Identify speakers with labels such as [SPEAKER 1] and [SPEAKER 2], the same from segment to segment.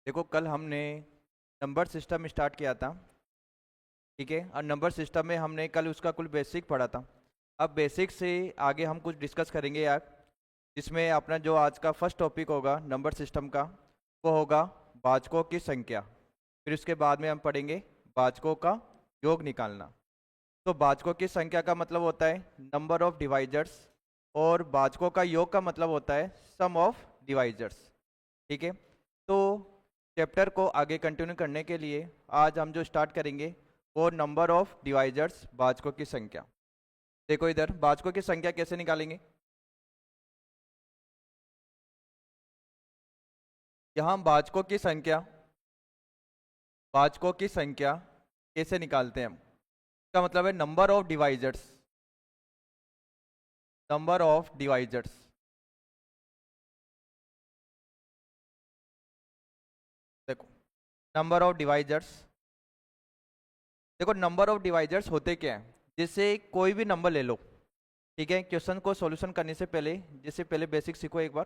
[SPEAKER 1] देखो कल हमने नंबर सिस्टम स्टार्ट किया था। ठीक है, और नंबर सिस्टम में हमने कल उसका कुल बेसिक पढ़ा था। अब बेसिक से आगे हम कुछ डिस्कस करेंगे यार, जिसमें अपना जो आज का फर्स्ट टॉपिक होगा नंबर सिस्टम का, वो होगा भाजकों की संख्या। फिर उसके बाद में हम पढ़ेंगे भाजकों का योग निकालना। तो भाजकों की संख्या का मतलब होता है नंबर ऑफ डिवाइजर्स, और भाजकों का योग का मतलब होता है सम ऑफ डिवाइजर्स। ठीक है, तो चैप्टर को आगे कंटिन्यू करने के लिए आज हम जो स्टार्ट करेंगे वो नंबर ऑफ डिवाइजर्स, भाजकों की संख्या। देखो इधर भाजकों की संख्या कैसे निकालेंगे। यहाँ भाजकों की संख्या कैसे निकालते हैं हम। इसका मतलब है नंबर ऑफ डिवाइजर्स। देखो नंबर ऑफ डिवाइजर्स, देखो नंबर ऑफ डिवाइजर्स होते क्या है। जैसे कोई भी नंबर ले लो, ठीक है, क्वेश्चन को सॉल्यूशन करने से पहले जैसे पहले बेसिक सीखो एक बार।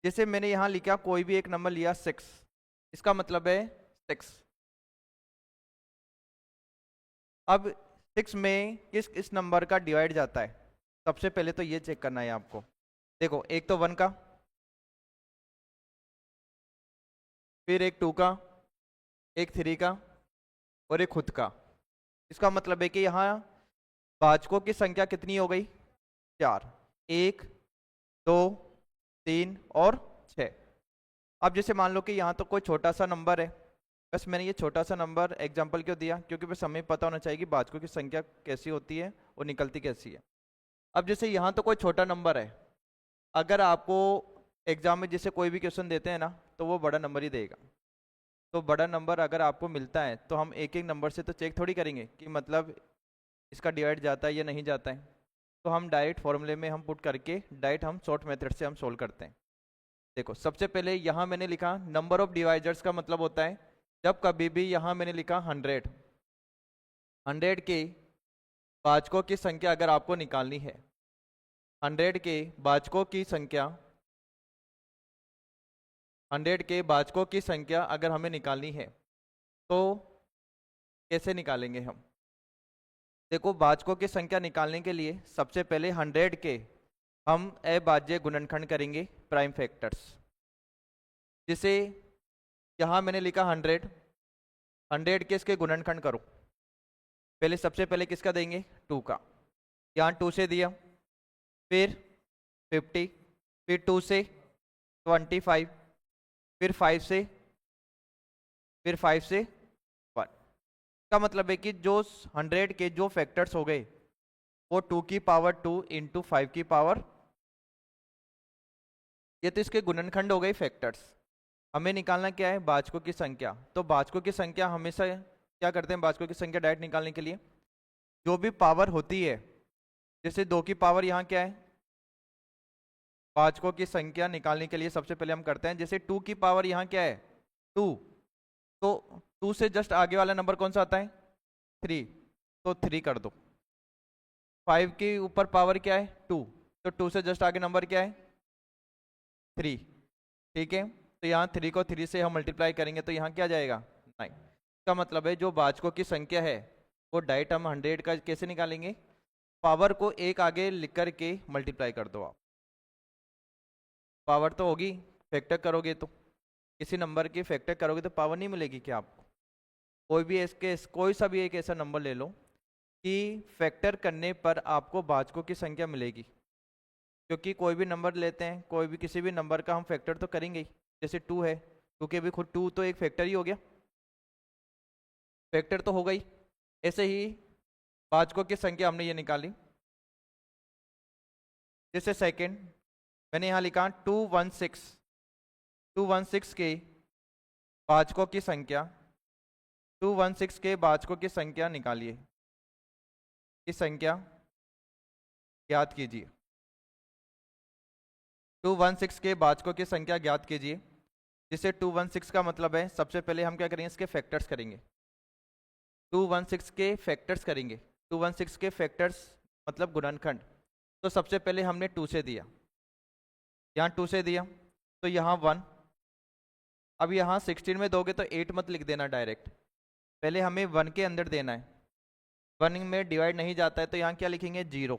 [SPEAKER 1] जैसे मैंने यहाँ लिखा कोई भी एक नंबर लिया 6, इसका मतलब है 6। अब 6 में किस नंबर का डिवाइड जाता है, सबसे पहले तो ये चेक करना है आपको। देखो एक तो 1 का, फिर एक 2 का, एक 3 का, और एक खुद का। इसका मतलब है कि यहाँ भाजकों की संख्या कितनी हो गई, 4। 1, 2, 3 और 6। अब जैसे मान लो कि यहाँ तो कोई छोटा सा नंबर है, बस मैंने ये छोटा सा नंबर एग्जाम्पल क्यों दिया, क्योंकि बस हमें पता होना चाहिए कि भाजकों की संख्या कैसी होती है और निकलती कैसी है। अब जैसे यहाँ तो कोई छोटा नंबर है, अगर आपको एग्जाम में जैसे कोई भी क्वेश्चन देते हैं ना, तो वो बड़ा नंबर ही देगा। तो बड़ा नंबर अगर आपको मिलता है तो हम एक एक नंबर से तो चेक थोड़ी करेंगे कि मतलब इसका डिवाइड जाता है या नहीं जाता है। तो हम डायरेक्ट फॉर्मूले में हम पुट करके डायरेक्ट हम शॉर्ट मेथड से हम सोल्व करते हैं। देखो सबसे पहले यहाँ मैंने लिखा नंबर ऑफ डिवाइजर्स का मतलब होता है जब कभी भी यहाँ मैंने लिखा 100 के भाजकों की संख्या अगर आपको निकालनी है, 100 के भाजकों की संख्या, 100 के भाजकों की संख्या अगर हमें निकालनी है तो कैसे निकालेंगे हम। देखो भाजकों की संख्या निकालने के लिए सबसे पहले 100 के हम अभाज्य गुणनखंड करेंगे प्राइम फैक्टर्स। जिसे यहाँ मैंने लिखा 100 के इसके गुणनखंड करो। पहले सबसे पहले किसका देंगे, 2 का। यहाँ 2 से दिया, फिर 50, फिर 2 से 25, फिर 5 से, फिर 5 से 1। का मतलब है कि जो 100 के जो फैक्टर्स हो गए वो 2 की पावर 2 इंटू 5 की पावर, ये तो इसके गुणनखंड हो गए फैक्टर्स। हमें निकालना क्या है, भाजकों की संख्या। तो भाजकों की संख्या हमेशा क्या करते हैं, भाजकों की संख्या डायरेक्ट निकालने के लिए जो भी पावर होती है, जैसे 2 की पावर यहाँ क्या है, भाजकों की संख्या निकालने के लिए सबसे पहले हम करते हैं जैसे 2 की पावर यहाँ क्या है 2, तो 2 से जस्ट आगे वाला नंबर कौन सा आता है 3, तो 3 कर दो। 5 के ऊपर पावर क्या है 2, तो 2 से जस्ट आगे नंबर क्या है 3। ठीक है, तो यहाँ 3 को 3 से हम मल्टीप्लाई करेंगे तो यहाँ क्या जाएगा 9। इसका मतलब है जो भाजकों की संख्या है वो डायरेक्ट हम 100 का कैसे निकालेंगे, पावर को एक आगे लिख करके मल्टीप्लाई कर दो आप। पावर तो होगी, फैक्टर करोगे तो किसी नंबर की फैक्टर करोगे तो पावर नहीं मिलेगी क्या आपको। कोई भी इसके कोई सा भी एक ऐसा नंबर ले लो कि फैक्टर करने पर आपको भाजकों की संख्या मिलेगी। क्योंकि कोई भी नंबर लेते हैं, कोई भी किसी भी नंबर का हम फैक्टर तो करेंगे ही। जैसे 2 है, क्योंकि अभी खुद 2 तो एक फैक्टर ही हो गया, फैक्टर तो हो गई। ऐसे ही भाजकों की संख्या हमने ये निकाली। जैसे सेकंड मैंने यहाँ लिखा 216 के भाजकों की संख्या, 216 के भाजकों की संख्या निकालिए। इस संख्या ज्ञात कीजिए, 216 के भाजकों की संख्या ज्ञात कीजिए। जिसे 216 का मतलब है सबसे पहले हम क्या करेंगे, इसके फैक्टर्स करेंगे। 216 के फैक्टर्स करेंगे, 216 के फैक्टर्स मतलब गुणनखंड। तो सबसे पहले हमने 2 से दिया, यहाँ 2 से दिया तो यहाँ 1, अब यहाँ 16 में दोगे तो 8 मत लिख देना डायरेक्ट, पहले हमें 1 के अंदर देना है। 1 में डिवाइड नहीं जाता है तो यहाँ क्या लिखेंगे 0,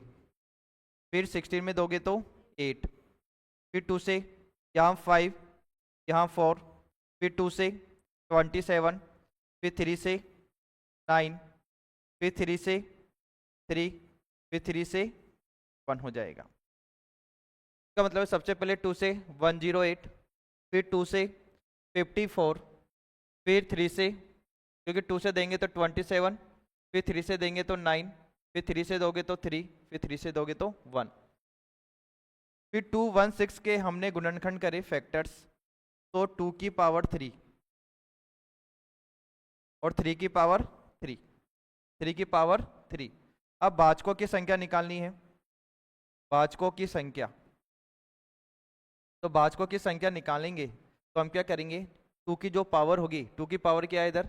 [SPEAKER 1] फिर 16 में दोगे तो 8, फिर 2 से यहाँ 5, यहाँ 4, फिर 2 से 27, फिर 3 से 9, फिर 3 से 3, फिर 3 से 1 हो जाएगा। इसका मतलब है सबसे पहले 2 से 108, फिर 2 से 54, फिर 3 से, क्योंकि 2 से देंगे तो 27, फिर 3 से देंगे तो 9, फिर 3 से दोगे तो 3, फिर 3 से दोगे तो 1। फिर 2 1 6 के हमने गुणनखंड करे फैक्टर्स, तो 2 की पावर 3 और 3 की पावर 3, 3 की पावर 3। अब भाजकों की संख्या निकालनी है, भाजकों की संख्या। तो भाजकों की संख्या निकालेंगे तो हम क्या करेंगे, 2 की जो पावर होगी, 2 की पावर क्या है इधर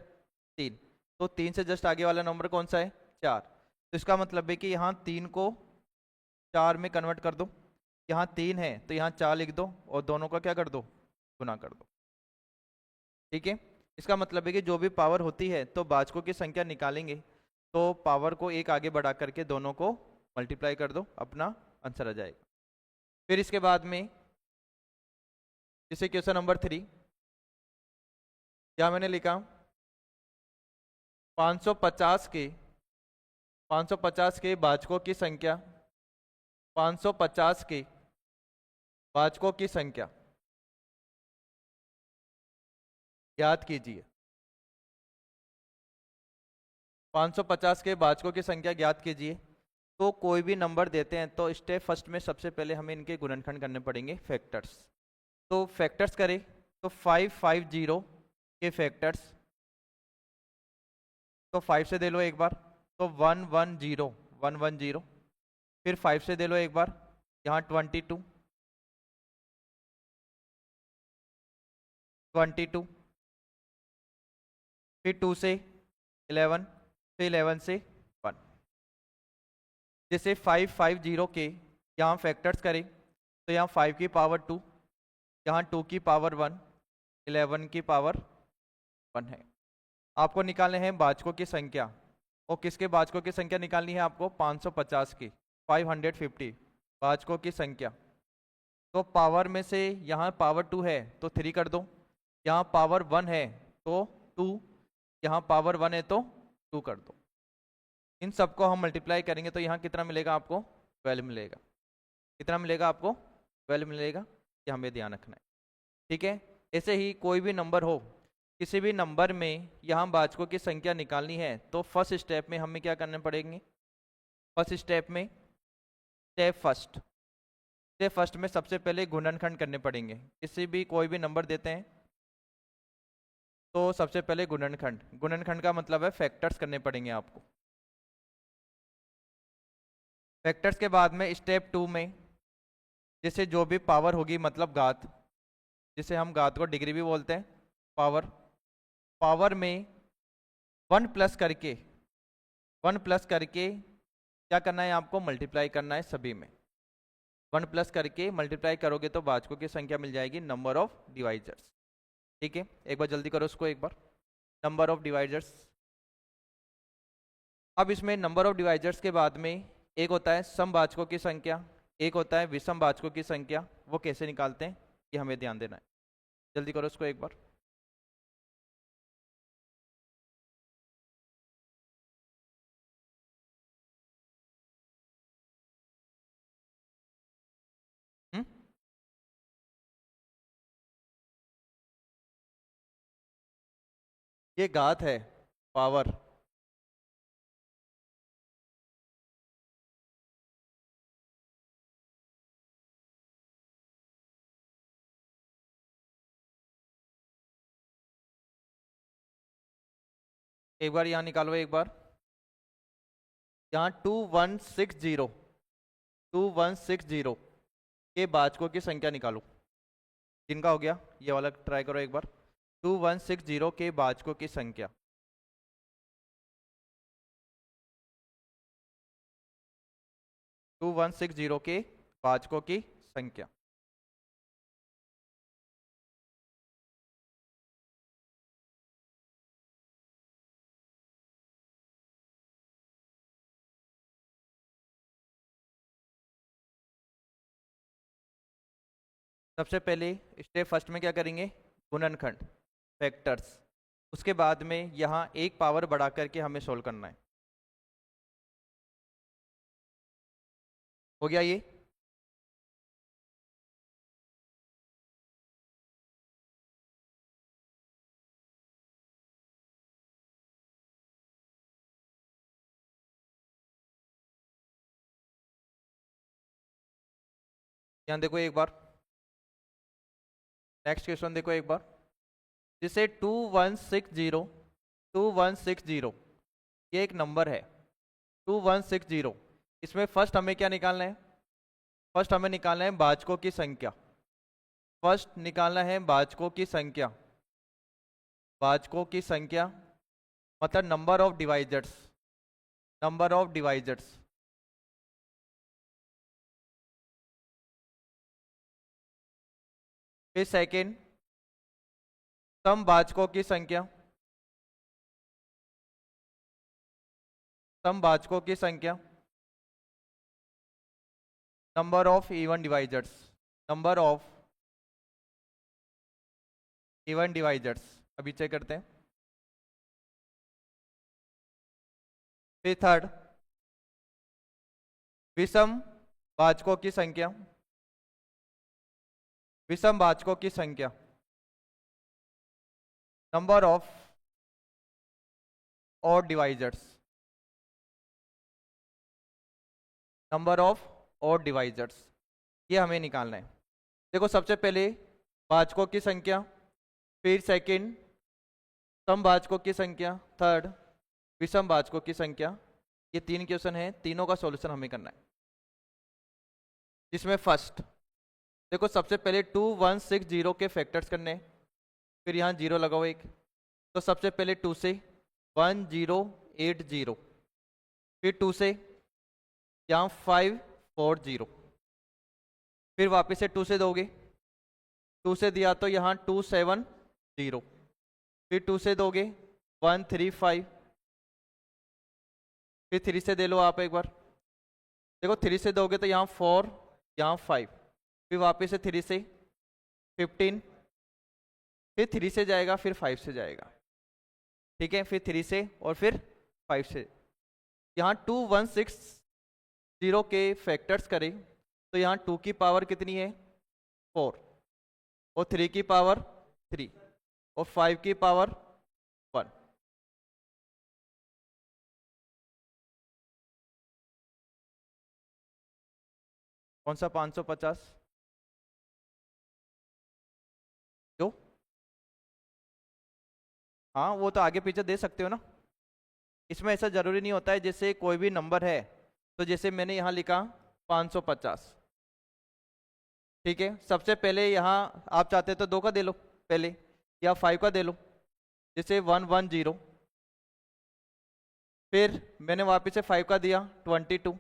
[SPEAKER 1] 3, तो 3 से जस्ट आगे वाला नंबर कौन सा है 4। तो इसका मतलब है कि यहाँ 3 को 4 में कन्वर्ट कर दो, यहाँ 3 है तो यहाँ 4 लिख दो और दोनों का क्या कर दो, गुना कर दो। ठीक है, इसका मतलब है कि जो भी पावर होती है तो भाजकों की संख्या निकालेंगे तो पावर को एक आगे बढ़ा करके दोनों को मल्टीप्लाई कर दो, अपना आंसर आ जाएगा। फिर इसके बाद में जैसे क्वेश्चन नंबर 3, क्या मैंने लिखा 550 के भाजकों की संख्या, 550 के भाजकों की संख्या ज्ञात कीजिए। 550 के भाजकों की संख्या ज्ञात कीजिए। तो कोई भी नंबर देते हैं तो स्टेप फर्स्ट में सबसे पहले हमें इनके गुणनखंड करने पड़ेंगे फैक्टर्स। तो फैक्टर्स करें तो 550 के फैक्टर्स, तो 5 से दे लो एक बार तो 110, फिर 5 से दे लो एक बार, यहाँ 22, फिर 2 से 11, फिर 11 से 1। जैसे 550 के यहाँ फैक्टर्स करें तो यहाँ 5 की पावर 2, यहाँ 2 की पावर 1, 11 की पावर 1 है। आपको निकालने हैं भाजकों की संख्या, और किसके भाजकों की संख्या निकालनी है आपको 550 की, 550 भाजकों की संख्या। तो पावर में से यहाँ पावर 2 है तो 3 कर दो, यहाँ पावर 1 है तो 2, यहाँ पावर 1 है तो 2 कर दो। इन सबको हम मल्टीप्लाई करेंगे तो यहाँ कितना मिलेगा आपको 12 मिलेगा। कितना मिलेगा आपको 12 मिलेगा, ये हमें ध्यान रखना है। ठीक है, ऐसे ही कोई भी नंबर हो, किसी भी नंबर में यहाँ भाजकों की संख्या निकालनी है तो फर्स्ट स्टेप में हमें क्या करने पड़ेंगे, फर्स्ट स्टेप में स्टेप फर्स्ट में सबसे पहले गुणनखंड करने पड़ेंगे। किसी भी कोई भी नंबर देते हैं तो सबसे पहले गुणनखंड का मतलब है फैक्टर्स करने पड़ेंगे आपको। फैक्टर्स के बाद में स्टेप 2 में जैसे जो भी पावर होगी, मतलब घात, जिसे हम घात को डिग्री भी बोलते हैं, पावर में 1 प्लस करके क्या करना है आपको, मल्टीप्लाई करना है सभी में। 1 प्लस करके मल्टीप्लाई करोगे तो भाजकों की संख्या मिल जाएगी नंबर ऑफ डिवाइजर्स। ठीक है, एक बार जल्दी करो उसको एक बार, नंबर ऑफ डिवाइजर्स। अब इसमें नंबर ऑफ डिवाइजर्स के बाद में एक होता है समभाजकों की संख्या, एक होता है विषम भाजकों की संख्या। वो कैसे निकालते हैं ये हमें ध्यान देना है, जल्दी करो उसको एक बार। हम्म, ये घात है, पावर। एक बार यहाँ निकालो एक बार, यहाँ 2160 के भाजकों की संख्या निकालो। किनका हो गया ये वाला, ट्राई करो एक बार। 2160 के भाजकों की संख्या, 2160 के भाजकों की संख्या। सबसे पहले स्टेप फर्स्ट में क्या करेंगे, गुणनखंड फैक्टर्स, उसके बाद में यहाँ एक पावर बढ़ा करके हमें सोल्व करना है। हो गया ये? यहाँ देखो एक बार, नेक्स्ट क्वेश्चन देखो एक बार, जिसे 2160 ये एक नंबर है 2160, इसमें फर्स्ट हमें क्या निकालना है, फर्स्ट हमें निकालना है भाजकों की संख्या, फर्स्ट निकालना है भाजकों की संख्या, भाजकों की संख्या मतलब number of divisors, number of divisors. फिर सेकेंड समभाजकों की संख्या, समभाजकों की संख्या, number of even divisors, number of even divisors. अभी चेक करते हैं। फिर थर्ड विषम भाजकों की संख्या, विषम भाजकों की संख्या, number of odd divisors, number of odd divisors, ये हमें निकालना है। देखो सबसे पहले भाजकों की संख्या, फिर सेकंड समभाजकों की संख्या, थर्ड विषम भाजकों की संख्या, ये तीन क्वेश्चन है, तीनों का सॉल्यूशन हमें करना है। जिसमें फर्स्ट देखो सबसे पहले 2160 के फैक्टर्स करने, फिर यहाँ जीरो लगाओ एक, तो सबसे पहले 2 से 1080, फिर 2 से यहाँ 540, फिर वापस से 2 से दोगे, 2 से दिया तो यहाँ 270, फिर 2 से दोगे 135, फिर 3 से दे लो आप एक बार, देखो 3 से दोगे तो यहाँ 4, यहाँ 5, फिर वापस से 3 से 15, फिर 3 से जाएगा, फिर 5 से जाएगा, ठीक है, फिर 3 से और फिर 5 से। यहाँ 2160 के फैक्टर्स करें तो यहाँ 2 की पावर कितनी है 4, और 3 की पावर 3, और 5 की पावर 1। कौन सा 550 जो, हाँ वो तो आगे पीछे दे सकते हो ना, इसमें ऐसा जरूरी नहीं होता है। जैसे कोई भी नंबर है तो जैसे मैंने यहाँ लिखा 550, ठीक है, सबसे पहले यहाँ आप चाहते तो 2 का दे लो पहले, या 5 का दे लो, जैसे 110, फिर मैंने वापस से 5 का दिया 22,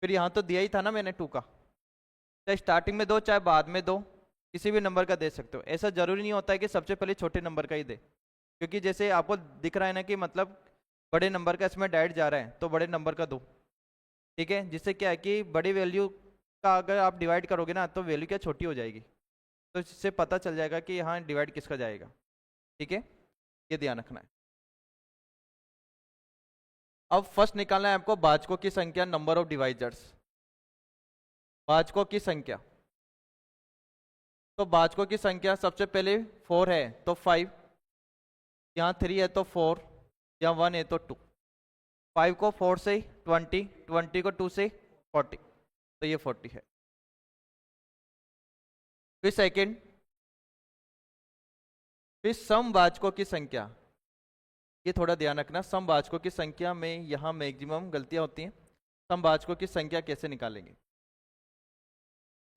[SPEAKER 1] फिर यहाँ तो दिया ही था ना मैंने 2 का, चाहे स्टार्टिंग में दो चाहे बाद में दो, किसी भी नंबर का दे सकते हो। ऐसा जरूरी नहीं होता है कि सबसे पहले छोटे नंबर का ही दे, क्योंकि जैसे आपको दिख रहा है ना कि मतलब बड़े नंबर का इसमें डायरेक्ट जा रहा है तो बड़े नंबर का दो, ठीक है, जिससे क्या है कि बड़ी वैल्यू का अगर आप डिवाइड करोगे ना तो वैल्यू क्या छोटी हो जाएगी, तो इससे पता चल जाएगा कि यहाँ डिवाइड किसका जाएगा, ठीक है, ये ध्यान रखना है। अब फर्स्ट निकालना है आपको भाजकों की संख्या, नंबर ऑफ डिवाइजर्स, भाजकों की संख्या। तो भाजकों की संख्या सबसे पहले 4 है तो 5, यहाँ 3 है तो 4, यहाँ 1 है तो 2, 5 को 4 से 20, 20 को 2 से 40, तो ये 40 है। फिर सेकंड, फिर समभाजकों की संख्या, ये थोड़ा ध्यान रखना, समभाजकों की संख्या में यहाँ मैक्सिमम गलतियां होती हैं। समभाजकों की संख्या कैसे निकालेंगे,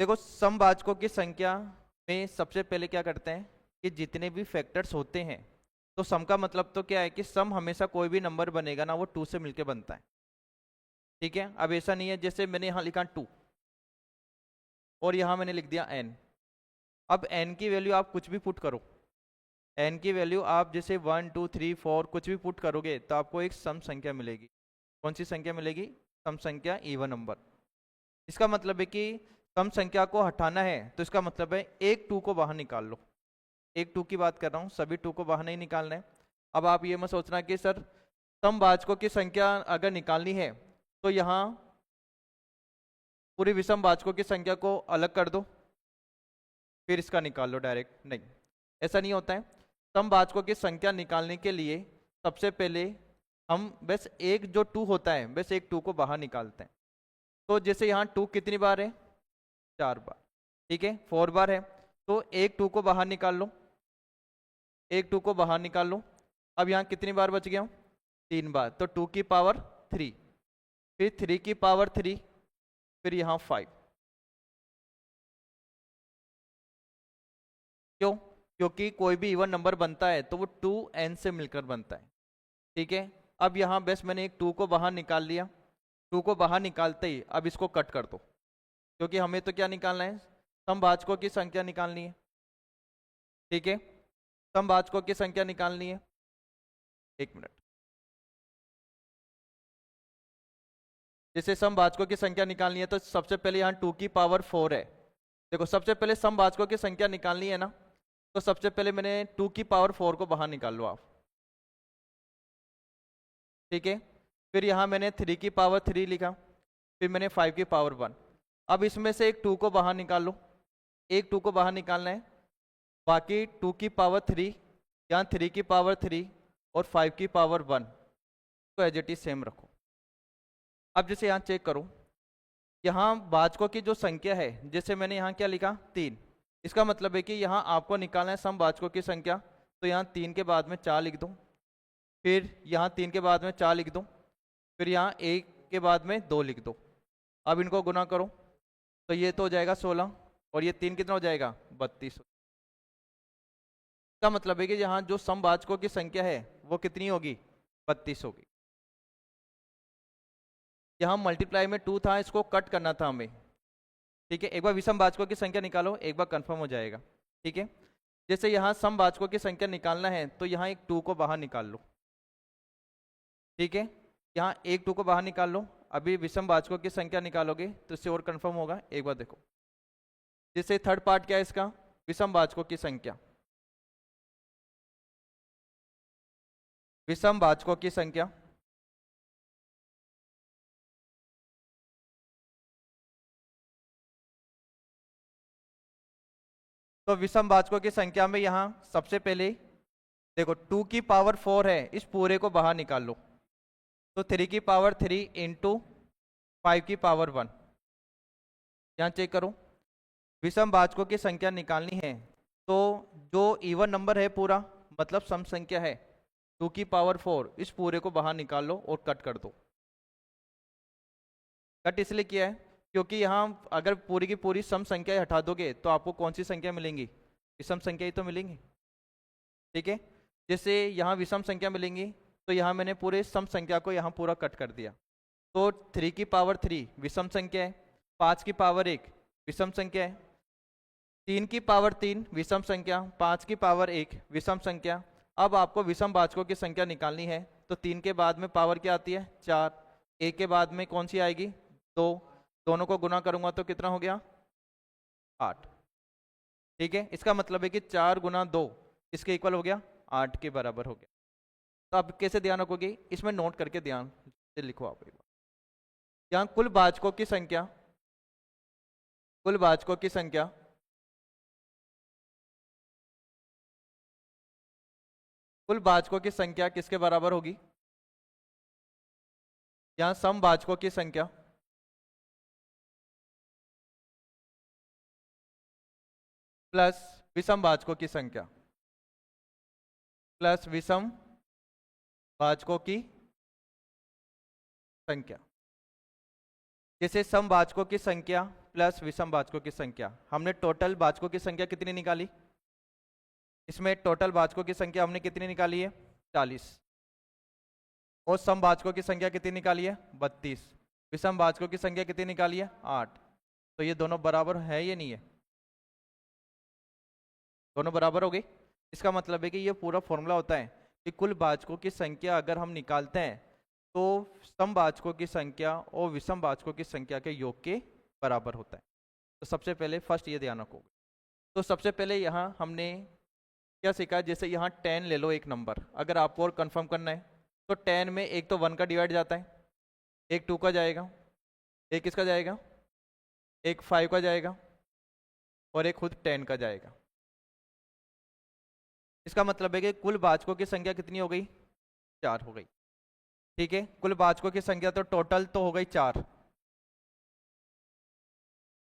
[SPEAKER 1] देखो समभाजकों की संख्या में सबसे पहले क्या करते हैं कि जितने भी फैक्टर्स होते हैं, तो सम का मतलब तो क्या है कि सम हमेशा कोई भी नंबर बनेगा ना वो 2 से मिलके बनता है, ठीक है। अब ऐसा नहीं है जैसे मैंने यहाँ लिखा 2 और यहाँ मैंने लिख दिया n, अब n की वैल्यू आप कुछ भी पुट करो, n की वैल्यू आप जैसे 1 2 3 4 कुछ भी पुट करोगे तो आपको एक सम संख्या मिलेगी। कौन सी संख्या मिलेगी, सम संख्या, इवन नंबर। इसका मतलब है कि सम संख्या को हटाना है तो इसका मतलब है एक 2 को बाहर निकाल लो। एक 2 की बात कर रहा हूँ, सभी 2 को बाहर नहीं निकालना है। अब आप ये मत सोचना कि सर समभाजकों की संख्या अगर निकालनी है तो यहाँ पूरी विषम भाजकों की संख्या को अलग कर दो फिर इसका निकाल लो डायरेक्ट, नहीं ऐसा नहीं होता है। समभाजकों की संख्या निकालने के लिए सबसे पहले हम बस एक जो 2 होता है बस एक 2 को बाहर निकालते हैं। तो जैसे यहाँ 2 कितनी बार है, 4 बार, ठीक है 4 बार है, तो एक 2 को बाहर निकाल लो, एक 2 को बाहर निकाल लो। अब यहाँ कितनी बार बच गया, 3 बार, तो 2 की पावर 3, फिर 3 की पावर 3, फिर यहाँ 5। क्यों? क्योंकि कोई भी इवन नंबर बनता है तो वो 2n से मिलकर बनता है, ठीक है। अब यहाँ बस मैंने एक 2 को बाहर निकाल लिया, 2 को बाहर निकालते ही अब इसको कट कर दो, क्योंकि हमें तो क्या निकालना है, समभाजकों की संख्या निकालनी है, ठीक है। समभाजकों की संख्या निकालनी है, एक मिनट। जैसे समभाजकों की संख्या निकालनी है तो सबसे पहले यहाँ 2 की पावर 4 है। देखो सबसे पहले समभाजकों की संख्या निकालनी है ना, तो सबसे पहले मैंने 2 की पावर 4 को बाहर निकाल लो आप, ठीक है। फिर यहाँ मैंने 3 की पावर 3 लिखा, फिर मैंने 5 की पावर 1। अब इसमें से एक 2 को बाहर निकाल लो, एक 2 को बाहर निकालना है, बाकी 2 की पावर 3, यहाँ 3 की पावर 3 और 5 की पावर 1 तो एज इट इज सेम रखो। अब जैसे यहाँ चेक करो, यहाँ भाजकों की जो संख्या है, जैसे मैंने यहाँ क्या लिखा 3, इसका मतलब है कि यहाँ आपको निकालना है समभाजकों की संख्या, तो यहाँ 3 के बाद में 4 लिख दो, फिर यहाँ 3 के बाद में 4 लिख दो, फिर यहाँ 1 के बाद में 2 लिख दो। अब इनको गुना करो तो ये तो हो जाएगा 16 और ये 3 कितना हो जाएगा 32। इसका मतलब है कि यहाँ जो समभाजकों की संख्या है वो कितनी होगी, 32 होगी। यहाँ मल्टीप्लाई में 2 था, इसको कट करना था हमें, ठीक है। एक बार विषम भाजकों की संख्या निकालो, एक बार कंफर्म हो जाएगा, ठीक है। जैसे यहाँ समभाजकों की संख्या निकालना है तो यहाँ एक 2 को बाहर निकाल लो, ठीक है। यहाँ एक 2 को बाहर निकाल लो, अभी विषम भाजकों की संख्या निकालोगे तो इससे और कंफर्म होगा, एक बार देखो। जैसे थर्ड पार्ट क्या है इसका, विषम भाजकों की संख्या, विषम भाजकों की संख्या, तो विषम भाजकों की संख्या में यहाँ सबसे पहले देखो 2 की पावर 4 है, इस पूरे को बाहर निकाल लो, तो 3 की पावर 3 इंटू 5 की पावर 1। यहाँ चेक करो, विषम भाजकों की संख्या निकालनी है तो जो इवन नंबर है पूरा मतलब सम संख्या है 2 की पावर 4, इस पूरे को बाहर निकाल लो और कट कर दो। कट इसलिए किया है क्योंकि यहाँ अगर पूरी की पूरी सम संख्या हटा दोगे तो आपको कौन सी संख्या मिलेंगी, विषम संख्या ही तो मिलेंगी, ठीक है। जैसे यहाँ विषम संख्या मिलेंगी तो यहाँ मैंने पूरे सम संख्या को यहाँ पूरा कट कर दिया, तो 3 की पावर 3 विषम संख्या है, 5 की पावर 1 विषम संख्या है, 3 की पावर 3 विषम संख्या, 5 की पावर 1 विषम संख्या। अब आपको विषम भाजकों की संख्या निकालनी है तो 3 के बाद में पावर क्या आती है 4, 1 के बाद में कौन सी आएगी 2, दोनों को गुना करूंगा तो कितना हो गया 8, ठीक है। इसका मतलब है कि 4 गुना 2 इसके इक्वल हो गया 8 के बराबर हो गया। तो अब कैसे ध्यान रखोगे, इसमें नोट करके ध्यान से लिखो आप एक बार। यहाँ कुल भाजकों की संख्या, कुल भाजकों की संख्या कुल भाजकों की संख्या किसके बराबर होगी, यहाँ सम भाजकों की संख्या प्लस विषम भाजकों की संख्या प्लस विषम भाजकों की संख्या। जैसे सम भाजकों की संख्या प्लस विषम भाजकों की संख्या, हमने टोटल भाजकों की संख्या कितनी निकाली, इसमें टोटल भाजकों की संख्या हमने कितनी निकाली है 40, और सम भाजकों की संख्या कितनी निकाली है 32, विषम भाजकों की संख्या कितनी निकाली है 8। तो ये दोनों बराबर है या नहीं है, दोनों बराबर हो गई। इसका मतलब है कि ये पूरा फॉर्मूला होता है कि कुल भाजकों की संख्या अगर हम निकालते हैं तो सम भाजकों की संख्या और विषम भाजकों की संख्या के योग के बराबर होता है। तो सबसे पहले फर्स्ट ये ध्यान रखोगे। तो सबसे पहले यहाँ हमने क्या सीखा, जैसे यहाँ 10 ले लो एक नंबर, अगर आपको और कंफर्म करना है तो 10 में एक तो 1 का डिवाइड जाता है, एक 2 का जाएगा, एक किसका जाएगा, एक 5 का जाएगा और एक खुद 10 का जाएगा। इसका मतलब है कि कुल भाजकों की संख्या कितनी हो गई, 4 हो गई। ठीक है, कुल भाजकों की संख्या तो टोटल तो हो गई 4।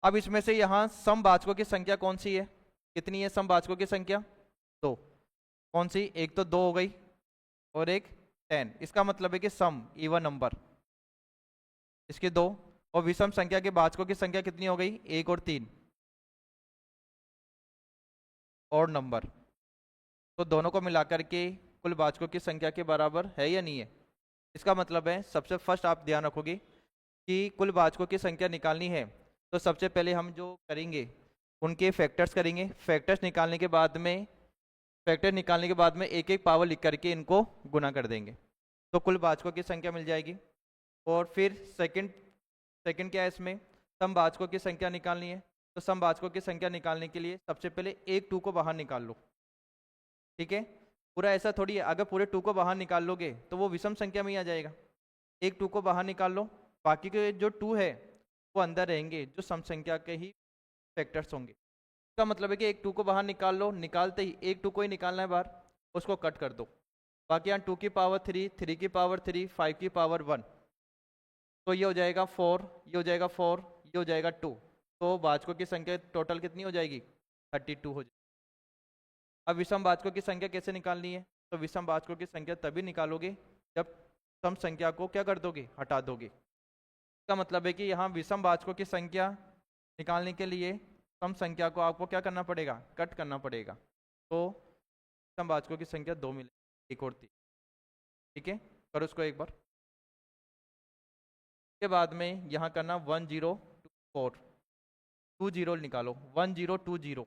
[SPEAKER 1] अब इसमें से यहां समभाजकों की संख्या कौन सी है, कितनी है समभाजकों की संख्या, 2। कौन सी, एक तो 2 हो गई और एक 10। इसका मतलब है कि सम इवन नंबर इसके 2, और विषम संख्या के भाजकों की संख्या कितनी हो गई, 1 और 3 और नंबर। तो दोनों को मिलाकर के कुल भाजकों की संख्या के बराबर है या नहीं है। इसका मतलब है सबसे फर्स्ट आप ध्यान रखोगे कि कुल भाजकों की संख्या निकालनी है तो सबसे पहले हम जो करेंगे उनके फैक्टर्स करेंगे। फैक्टर्स निकालने के बाद में एक एक पावर लिख करके इनको गुना कर देंगे तो कुल भाजकों की संख्या मिल जाएगी। और फिर सेकंड क्या है, इसमें समभाजकों की संख्या निकालनी है। तो समभाजकों की संख्या निकालने के लिए सबसे पहले एक 2 को बाहर निकाल लो। ठीक है, पूरा ऐसा थोड़ी है, अगर पूरे 2 को बाहर निकाल लोगे तो वो विषम संख्या में ही आ जाएगा। एक 2 को बाहर निकाल लो, बाकी के जो 2 है वो अंदर रहेंगे, जो सम संख्या के ही फैक्टर्स होंगे। इसका मतलब है कि एक 2 को बाहर निकाल लो, निकालते ही एक 2 को ही निकालना है बाहर, उसको कट कर दो। बाकी यहाँ 2 की पावर 3, 3 की पावर 3, 5 की पावर 1, तो ये हो जाएगा 4, ये हो जाएगा 4, ये हो जाएगा 2। तो भाजकों की संख्या टोटल कितनी हो जाएगी, 32 हो जाएगी। अब विषम भाजकों की संख्या कैसे निकालनी है, तो विषम भाजकों की संख्या तभी निकालोगे जब सम संख्या को क्या कर दोगे, हटा दोगे। इसका मतलब है कि यहाँ विषम भाजकों की संख्या निकालने के लिए सम संख्या को आपको क्या करना पड़ेगा, कट करना पड़ेगा। तो विषम भाजकों की संख्या 2 मिलेगी, 1 और 3। ठीक है, करो उसको एक बार। के बाद में यहाँ करना 1 0 2 4, 2 0 निकालो, 1 0 2 0,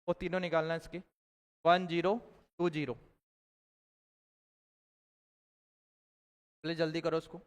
[SPEAKER 1] वो तीनों निकालना है इसके, 1 0 2 0। पहले जल्दी करो उसको।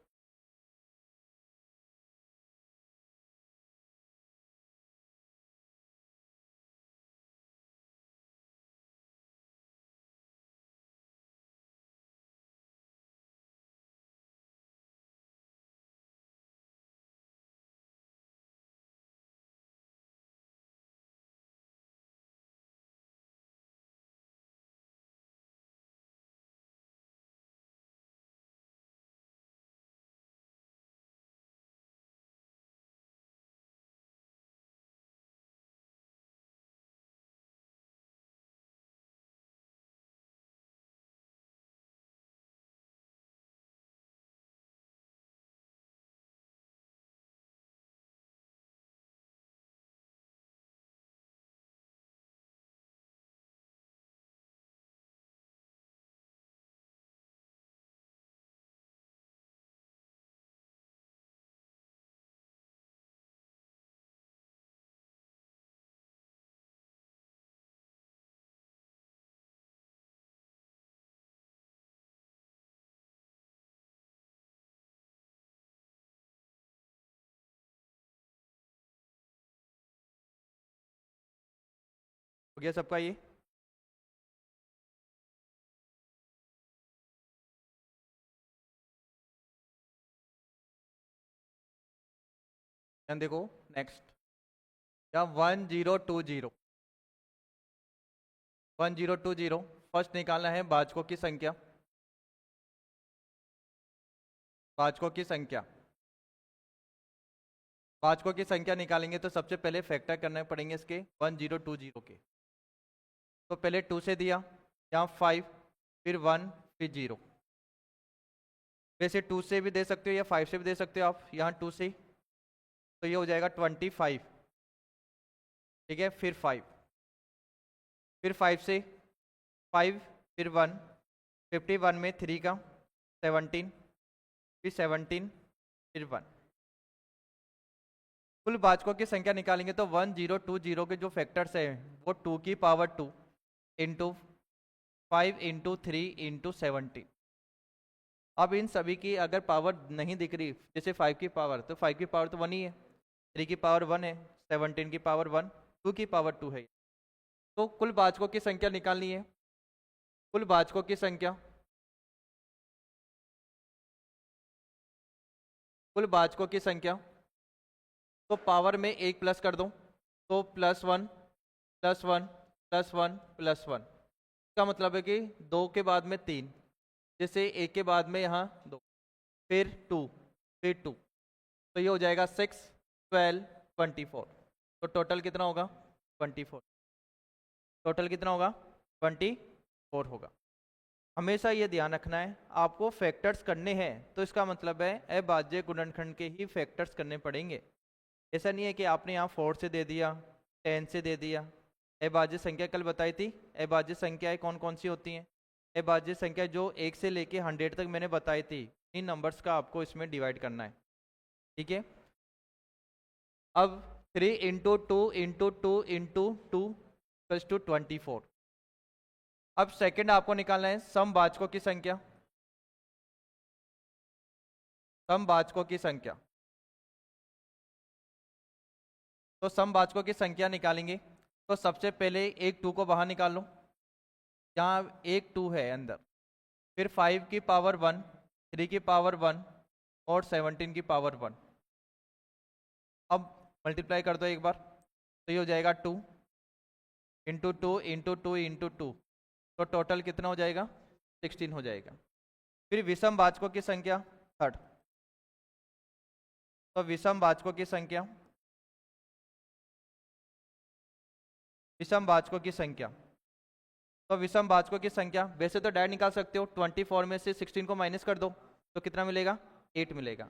[SPEAKER 1] हो गया सबका ये। देखो नेक्स्ट, या 1 0 2 0, 1 0 2 0। फर्स्ट निकालना है भाजकों की संख्या, भाजकों की संख्या। भाजकों की संख्या निकालेंगे तो सबसे पहले फैक्टर करने पड़ेंगे इसके 1 0 2 0 के। तो पहले 2 से दिया, यहाँ 5, फिर 1, फिर 0। वैसे 2 से भी दे सकते हो या 5 से भी दे सकते हो आप, यहाँ 2 से, तो ये हो जाएगा 25। ठीक है, फिर 5, फिर 5 से 5, फिर 1, 51 में 3 का 17, फिर 17, फिर 1। कुल भाजकों की संख्या निकालेंगे तो 1 0 2 0 के जो फैक्टर्स है वो 2 की पावर 2 इंटू 5 इंटू 3 इंटू 17। अब इन सभी की अगर पावर नहीं दिख रही, जैसे 5 की पावर, तो 5 की पावर तो 1 ही है, 3 की पावर 1 है, 17 की पावर 1, 2 की पावर 2 है। तो कुल भाजकों की संख्या निकालनी है, कुल भाजकों की संख्या, कुल भाजकों की संख्या। तो पावर में एक प्लस कर दो, तो +1 +1 +1 +1, इसका मतलब है कि 2 के बाद में 3, जैसे 1 के बाद में यहाँ 2, फिर 2, फिर 2, तो ये हो जाएगा 6 12 24। तो टोटल कितना होगा 24, टोटल कितना होगा 24 होगा। हमेशा ये ध्यान रखना है, आपको फैक्टर्स करने हैं तो इसका मतलब है अभाज्य गुणनखंड के ही फैक्टर्स करने पड़ेंगे। ऐसा नहीं है कि आपने यहाँ 4 से दे दिया, 10 से दे दिया। अभाज्य संख्या कल बताई थी, अभाज्य संख्याएं कौन कौन सी होती हैं। अभाज्य संख्या जो 1 से लेके 100 तक मैंने बताई थी, इन नंबर्स का आपको इसमें डिवाइड करना है, ठीक है। अब 3 into 2 into 2 into 2 plus two 24। अब सेकंड आपको निकालना है समभाजकों की संख्या, समभाजकों की संख्या। तो समभाजकों की संख्या निकालेंगे तो सबसे पहले एक 2 को बाहर निकाल लो, यहाँ एक 2 है अंदर, फिर 5 की पावर 1, 3 की पावर 1 और 17 की पावर 1। अब मल्टीप्लाई कर दो एक बार, तो ये हो जाएगा 2 इंटू 2 इंटू 2 इंटू 2, तो टोटल कितना हो जाएगा 16 हो जाएगा। फिर विषम भाजकों की संख्या थर्ड, तो विषम भाजकों की संख्या, विषम भाजकों की संख्या, तो विषम भाजकों की संख्या वैसे तो डायरेक्ट निकाल सकते हो, 24 में से 16 को माइनस कर दो तो कितना मिलेगा 8 मिलेगा।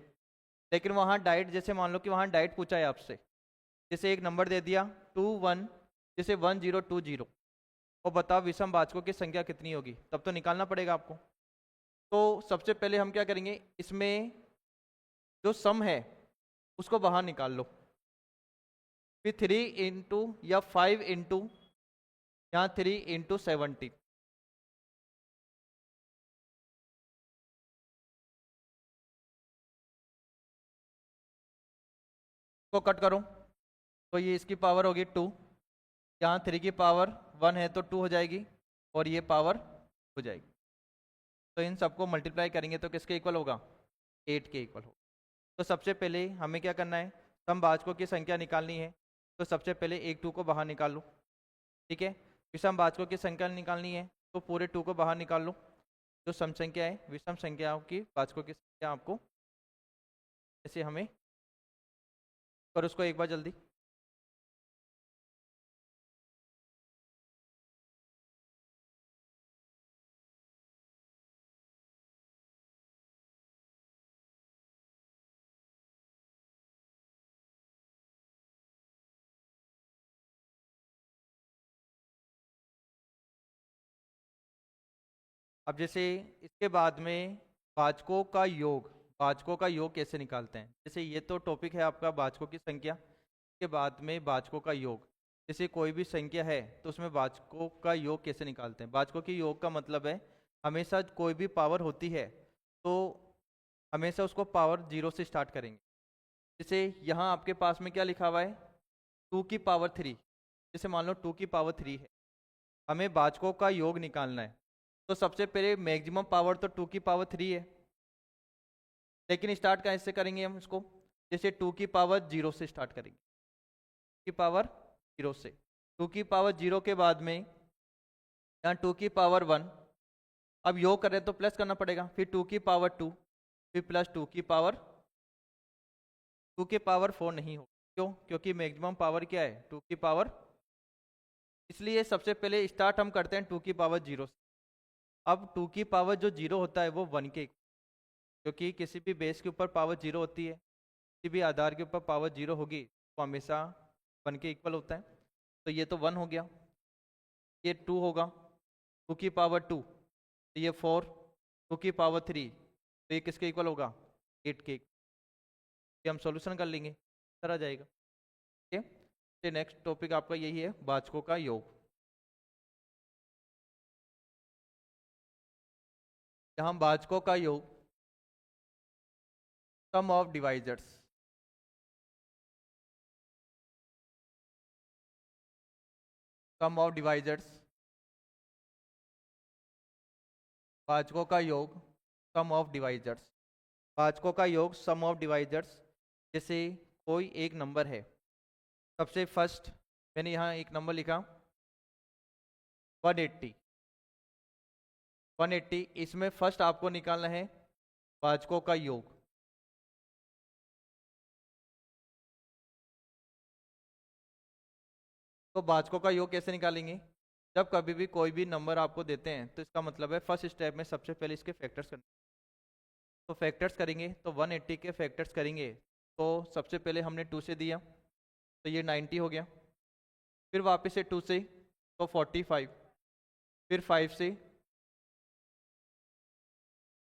[SPEAKER 1] लेकिन वहाँ डाइट, जैसे मान लो कि वहाँ डाइट पूछा है आपसे, जैसे एक नंबर दे दिया 2 1, जैसे 1020, और बताओ विषम भाजकों की संख्या कितनी होगी, तब तो निकालना पड़ेगा आपको। तो सबसे पहले हम क्या करेंगे, इसमें जो सम है उसको बाहर निकाल लो, फिर 3 इंटू या 5 इंटू यहाँ 3 इंटू 70, को कट करो तो ये इसकी पावर होगी 2, यहाँ 3 की पावर 1 है तो 2 हो जाएगी, और ये पावर हो जाएगी। तो इन सबको मल्टीप्लाई करेंगे तो किसके इक्वल होगा 8 के इक्वल होगा। तो सबसे पहले हमें क्या करना है, समभाजकों की संख्या निकालनी है। तो सबसे पहले एक 2 को बाहर निकाल लो, ठीक है। विषम भाजकों की संख्या निकालनी है तो पूरे 2 को बाहर निकाल लो, जो सम संख्या है विषम संख्याओं की भाजकों की संख्या आपको ऐसे हमें, पर उसको एक बार जल्दी। अब जैसे इसके बाद में भाजकों का योग, भाजकों का योग कैसे निकालते हैं, जैसे ये तो टॉपिक है आपका भाजकों की संख्या, के बाद में भाजकों का योग। जैसे कोई भी संख्या है तो उसमें भाजकों का योग कैसे निकालते हैं। भाजकों के योग का मतलब है हमेशा कोई भी पावर होती है तो हमेशा उसको पावर 0 से स्टार्ट करेंगे। जैसे यहाँ आपके पास में क्या लिखा हुआ है 2 की पावर 3, जैसे मान लो 2 की पावर 3 है, हमें भाजकों का योग निकालना है। तो सबसे पहले मैक्सिमम पावर तो 2 की पावर 3 है, लेकिन स्टार्ट कैसे करेंगे हम इसको, जैसे 2 की पावर 0 से स्टार्ट करेंगे, की पावर 0 से, 2 की पावर 0 के बाद में यहाँ 2 की पावर 1, अब योग कर रहे हैं तो प्लस करना पड़ेगा, फिर 2 की पावर 2, फिर प्लस 2 की पावर, 2 की पावर 4 नहीं हो, क्यों, क्योंकि मैक्सिमम पावर क्या है 2 की पावर, इसलिए सबसे पहले स्टार्ट हम करते हैं 2 की पावर 0 से। अब 2 की पावर जो 0 होता है वो 1 के, क्योंकि किसी भी बेस के ऊपर पावर 0 होती है, किसी भी आधार के ऊपर पावर 0 होगी वो हमेशा 1 के इक्वल होता है। तो ये तो 1 हो गया, ये 2 होगा, 2 की पावर 2, तो ये 4, 2 की पावर 3, तो ये किसके इक्वल होगा 8 के, ये हम सॉल्यूशन कर लेंगे, सर आ जाएगा, ठीक है। नेक्स्ट टॉपिक आपका यही है भाजकों का योग। यहाँ भाजकों का योग, sum of divisors, sum of divisors, भाजकों का योग, सम ऑफ डिवाइजर्स, भाजकों का योग सम ऑफ डिवाइजर्स। जैसे कोई एक नंबर है, सबसे फर्स्ट मैंने यहाँ एक नंबर लिखा 180, 180, इसमें फर्स्ट आपको निकालना है भाजकों का योग। तो भाजकों का योग कैसे निकालेंगे? जब कभी भी कोई भी नंबर आपको देते हैं तो इसका मतलब है फर्स्ट स्टेप में सबसे पहले इसके फैक्टर्स करने। तो फैक्टर्स करेंगे तो 180 के फैक्टर्स करेंगे तो सबसे पहले हमने 2 से दिया तो ये 90 हो गया, फिर वापस से 2 से तो 45, फिर 5 से,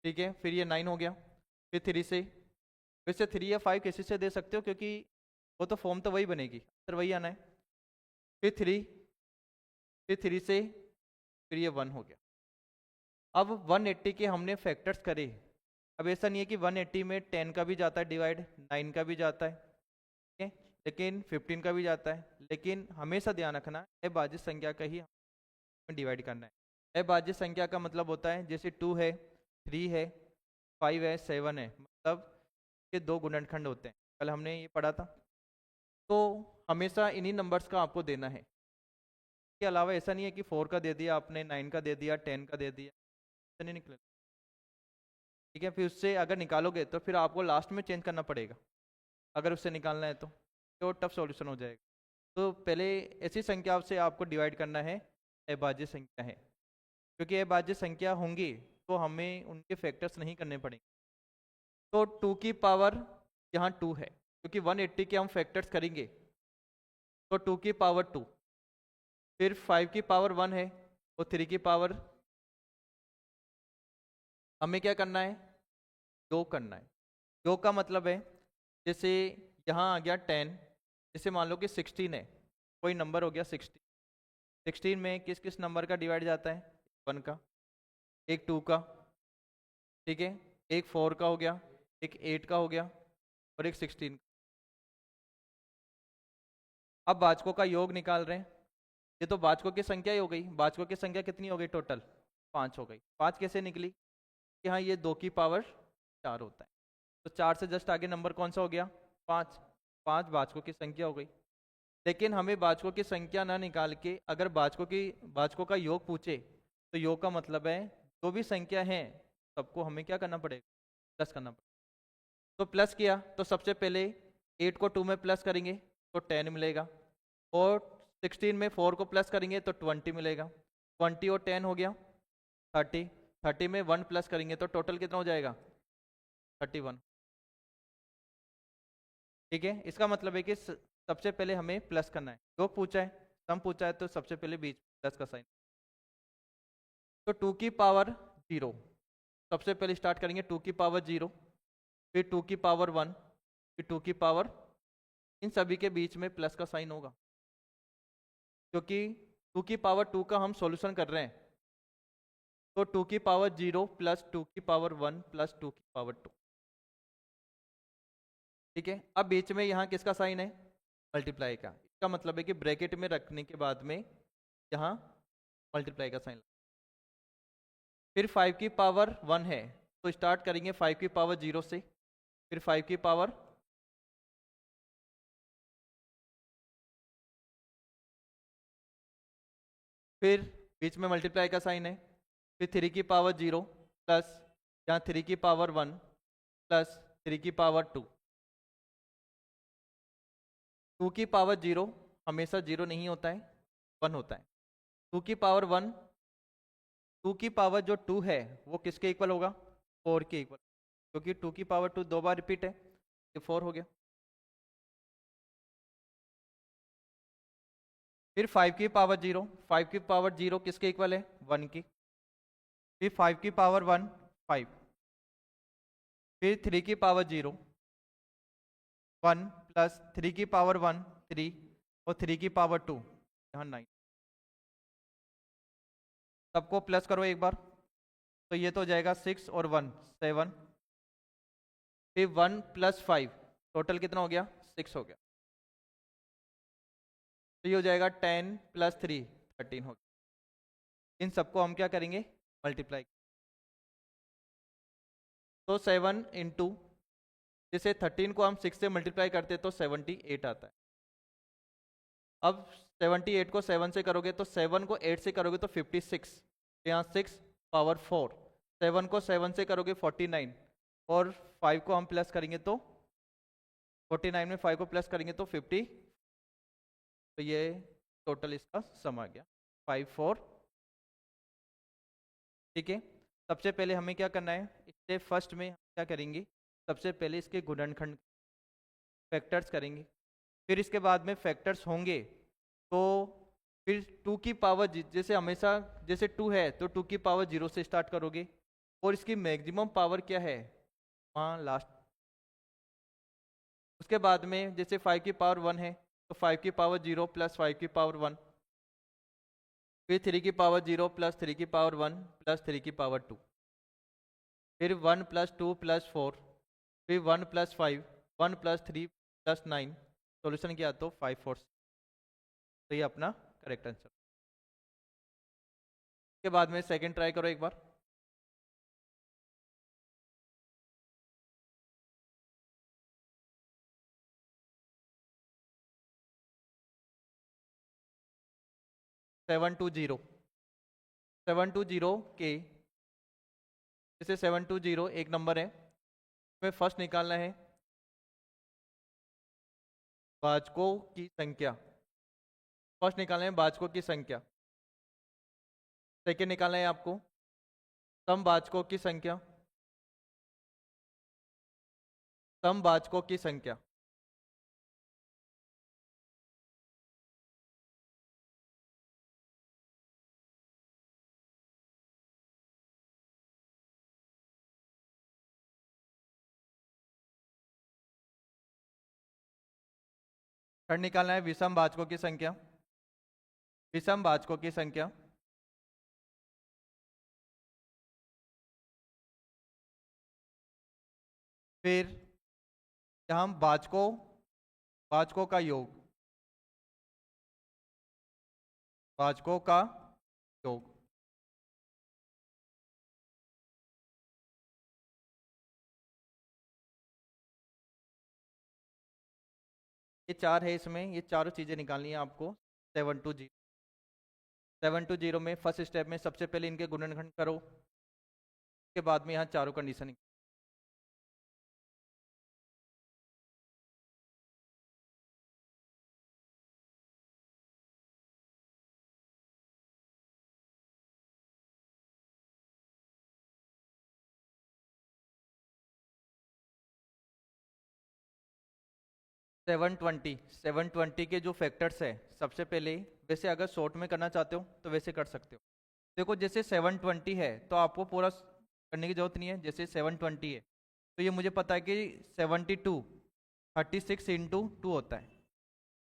[SPEAKER 1] ठीक है, फिर ये 9 हो गया, फिर 3 से, फिर से 3 या 5 किसी से दे सकते हो क्योंकि वो तो फॉर्म तो वही बनेगी, सर वही आना है, फिर 3, फिर 3 से, फिर ये 1 हो गया। अब 180 के हमने फैक्टर्स करे। अब ऐसा नहीं है कि 180 में 10 का भी जाता है डिवाइड, 9 का भी जाता है, ठीक है, लेकिन 15 का भी जाता है, लेकिन हमेशा ध्यान रखना अभाज्य संख्या का ही हमें डिवाइड करना है। अभाज्य संख्या का मतलब होता है जैसे 2 है, 3 है, 5 है, 7 है, मतलब ये 2 गुणनखंड होते हैं, कल हमने ये पढ़ा था। तो हमेशा इन्हीं नंबर्स का आपको देना है, इसके अलावा ऐसा नहीं है कि 4 का दे दिया आपने, 9 का दे दिया, 10 का दे दिया, ऐसा नहीं निकले, ठीक है। फिर उससे अगर निकालोगे तो फिर आपको लास्ट में चेंज करना पड़ेगा, अगर उससे निकालना है तो टफ सॉल्यूशन हो जाएगा। तो पहले ऐसी संख्या से आपको डिवाइड करना है अभाज्य संख्या है, क्योंकि अभाज्य संख्या होंगी तो हमें उनके फैक्टर्स नहीं करने पड़ेंगे। तो 2 की पावर यहाँ 2 है, क्योंकि 180 के हम फैक्टर्स करेंगे तो 2 की पावर 2, फिर 5 की पावर 1 है और 3 की पावर, हमें क्या करना है, योग करना है। योग का मतलब है जैसे यहाँ आ गया 10, जैसे मान लो कि 16 है, कोई नंबर हो गया 16, 16 में किस किस नंबर का डिवाइड जाता है, 1 का, एक 2 का, ठीक है, एक 4 का हो गया, एक 8 का हो गया और एक 16 का। अब भाजकों का योग निकाल रहे हैं, ये तो भाजकों की संख्या ही हो गई। भाजकों की संख्या कितनी हो गई टोटल, 5 हो गई। 5 कैसे निकली कि हाँ ये 2 की पावर 4 होता है, तो 4 से जस्ट आगे नंबर कौन सा हो गया, 5, 5 भाजकों की संख्या हो गई। लेकिन हमें भाजकों की संख्या ना निकाल के अगर भाजकों का योग पूछे तो योग का मतलब है जो भी संख्या है सबको हमें क्या करना पड़ेगा, प्लस करना पड़ेगा। तो प्लस किया तो सबसे पहले 8 को 2 में प्लस करेंगे तो 10 मिलेगा, और 16 में 4 को प्लस करेंगे तो 20 मिलेगा, 20 और 10 हो गया 30, 30 में 1 प्लस करेंगे तो टोटल कितना हो जाएगा, 31, ठीक है। इसका मतलब है कि सबसे पहले हमें प्लस करना है, योग पूछा है, सम पूछा है, तो सबसे पहले बीच प्लस का साइन। तो 2 की पावर 0, सबसे पहले स्टार्ट करेंगे 2 की पावर 0, फिर 2 की पावर 1, फिर 2 की पावर, इन सभी के बीच में प्लस का साइन होगा, क्योंकि 2 की पावर 2 का हम सॉल्यूशन कर रहे हैं। तो 2 की पावर 0 प्लस 2 की पावर 1 प्लस 2 की पावर 2, ठीक है। अब बीच में यहाँ किसका साइन है, मल्टीप्लाई का, इसका मतलब है कि ब्रैकेट में रखने के बाद में यहाँ मल्टीप्लाई का साइन। फिर 5 की पावर 1 है तो स्टार्ट करेंगे 5 की पावर 0 से, फिर 5 की पावर, फिर बीच में मल्टीप्लाई का साइन है, फिर 3 की पावर 0 प्लस यहाँ 3 की पावर 1 प्लस 3 की पावर 2। 2 की पावर 0 हमेशा 0 नहीं होता है, 1 होता है। 2 की पावर 1, 2 की पावर जो 2 है वो किसके इक्वल होगा, 4 के इक्वल, क्योंकि 2 की पावर 2 दो बार रिपीट है, ये 4 हो गया। फिर 5 की पावर 0, 5 की पावर 0 किसके इक्वल है, 1 की, फिर 5 की पावर 1 5, फिर 3 की पावर 0 1 प्लस 3 की पावर 1 3 और 3 की पावर 2 यहाँ 9, सबको प्लस करो एक बार तो ये तो हो जाएगा 6 और 1 7, फिर 1 प्लस 5 टोटल कितना हो गया, 6 हो गया। तो ये हो जाएगा 10 + 3 13 हो गया। इन सबको हम क्या करेंगे, मल्टीप्लाई। तो 7 इंटू, जैसे 13 को हम 6 से मल्टीप्लाई करते तो 78 आता है। अब 78 को 7 से करोगे तो 7 को 8 से करोगे तो 56, यहाँ 6 पावर 4, 7 को 7 से करोगे 49, और 5 को हम प्लस करेंगे तो 49 में 5 को प्लस करेंगे तो 50। तो ये टोटल इसका सम आ गया 54। ठीक है, सबसे पहले हमें क्या करना है, इससे फर्स्ट में हम क्या करेंगे, सबसे पहले इसके गुणनखंड फैक्टर्स करेंगे। फिर इसके बाद में फैक्टर्स होंगे तो फिर 2 की पावर, जैसे हमेशा जैसे 2 है तो 2 की पावर 0 से स्टार्ट करोगे, और इसकी मैक्सिमम पावर क्या है वहाँ लास्ट। उसके बाद में जैसे 5 की पावर 1 है तो 5 की पावर 0 + 5 की पावर 1, फिर 3 की पावर 0 + 3 की पावर 1 + 3 की पावर 2, फिर 1 + 2 + 4, फिर 1 + 5, 1 + 3 + 9, सॉल्यूशन किया तो 5 4। तो ये अपना करेक्ट आंसर। के बाद में सेकंड ट्राई करो एक बार। सेवन टू जीरो के, जैसे 720 एक नंबर है, हमें फर्स्ट निकालना है भाजकों की संख्या। फर्स्ट निकालना है भाजकों की संख्या। सेकंड निकालना है आपको समभाजकों की संख्या। समभाजकों की संख्या। थर्ड निकालना है विषम भाजकों की संख्या। विषम भाजकों की संख्या। फिर यहाँ हम भाजकों भाजकों का योग। भाजकों का योग। ये चार है, इसमें ये चारों चीजें निकालनी है आपको। 720 में फर्स्ट स्टेप में सबसे पहले इनके गुणनखंड करो, उसके बाद में यहाँ चारों कंडीशन। 720 के जो फैक्टर्स है, सबसे पहले वैसे अगर शॉर्ट में करना चाहते हो तो वैसे कर सकते हो। देखो जैसे 720 है तो आपको पूरा करने की जरूरत नहीं है। जैसे 720 है तो ये मुझे पता है कि 72 36 इंटू 2 होता है,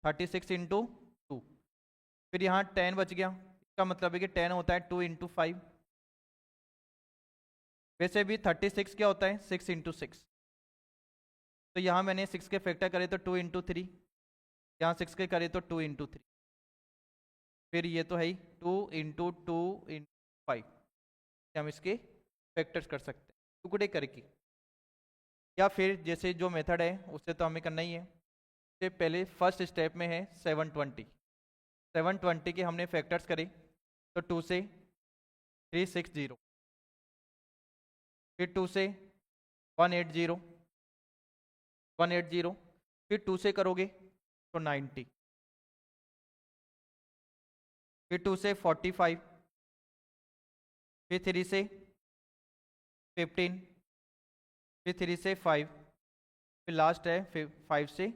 [SPEAKER 1] 36 इंटू 2। फिर यहाँ 10 बच गया, इसका मतलब है कि 10 होता है 2 इंटू 5। वैसे भी 36 क्या होता है 6 इंटू 6। तो यहाँ मैंने 6 के फैक्टर करे तो 2 इंटू 3, यहाँ 6 के करे तो 2 इंटू 3। फिर ये तो है ही 2 इंटू 2 इंटू 5, हम इसके फैक्टर्स कर सकते हैं टुकड़े करके। या फिर जैसे जो मेथड है उससे तो हमें करना ही है। इससे पहले फर्स्ट स्टेप में है 720 के हमने फैक्टर्स करे तो 2 से 360, फिर 2 से 180, 180, फिर 2 से करोगे तो 90, फिर 2 से 45, फिर 3 से 15, फिर 3 से 5, फिर लास्ट है फिर 5 से।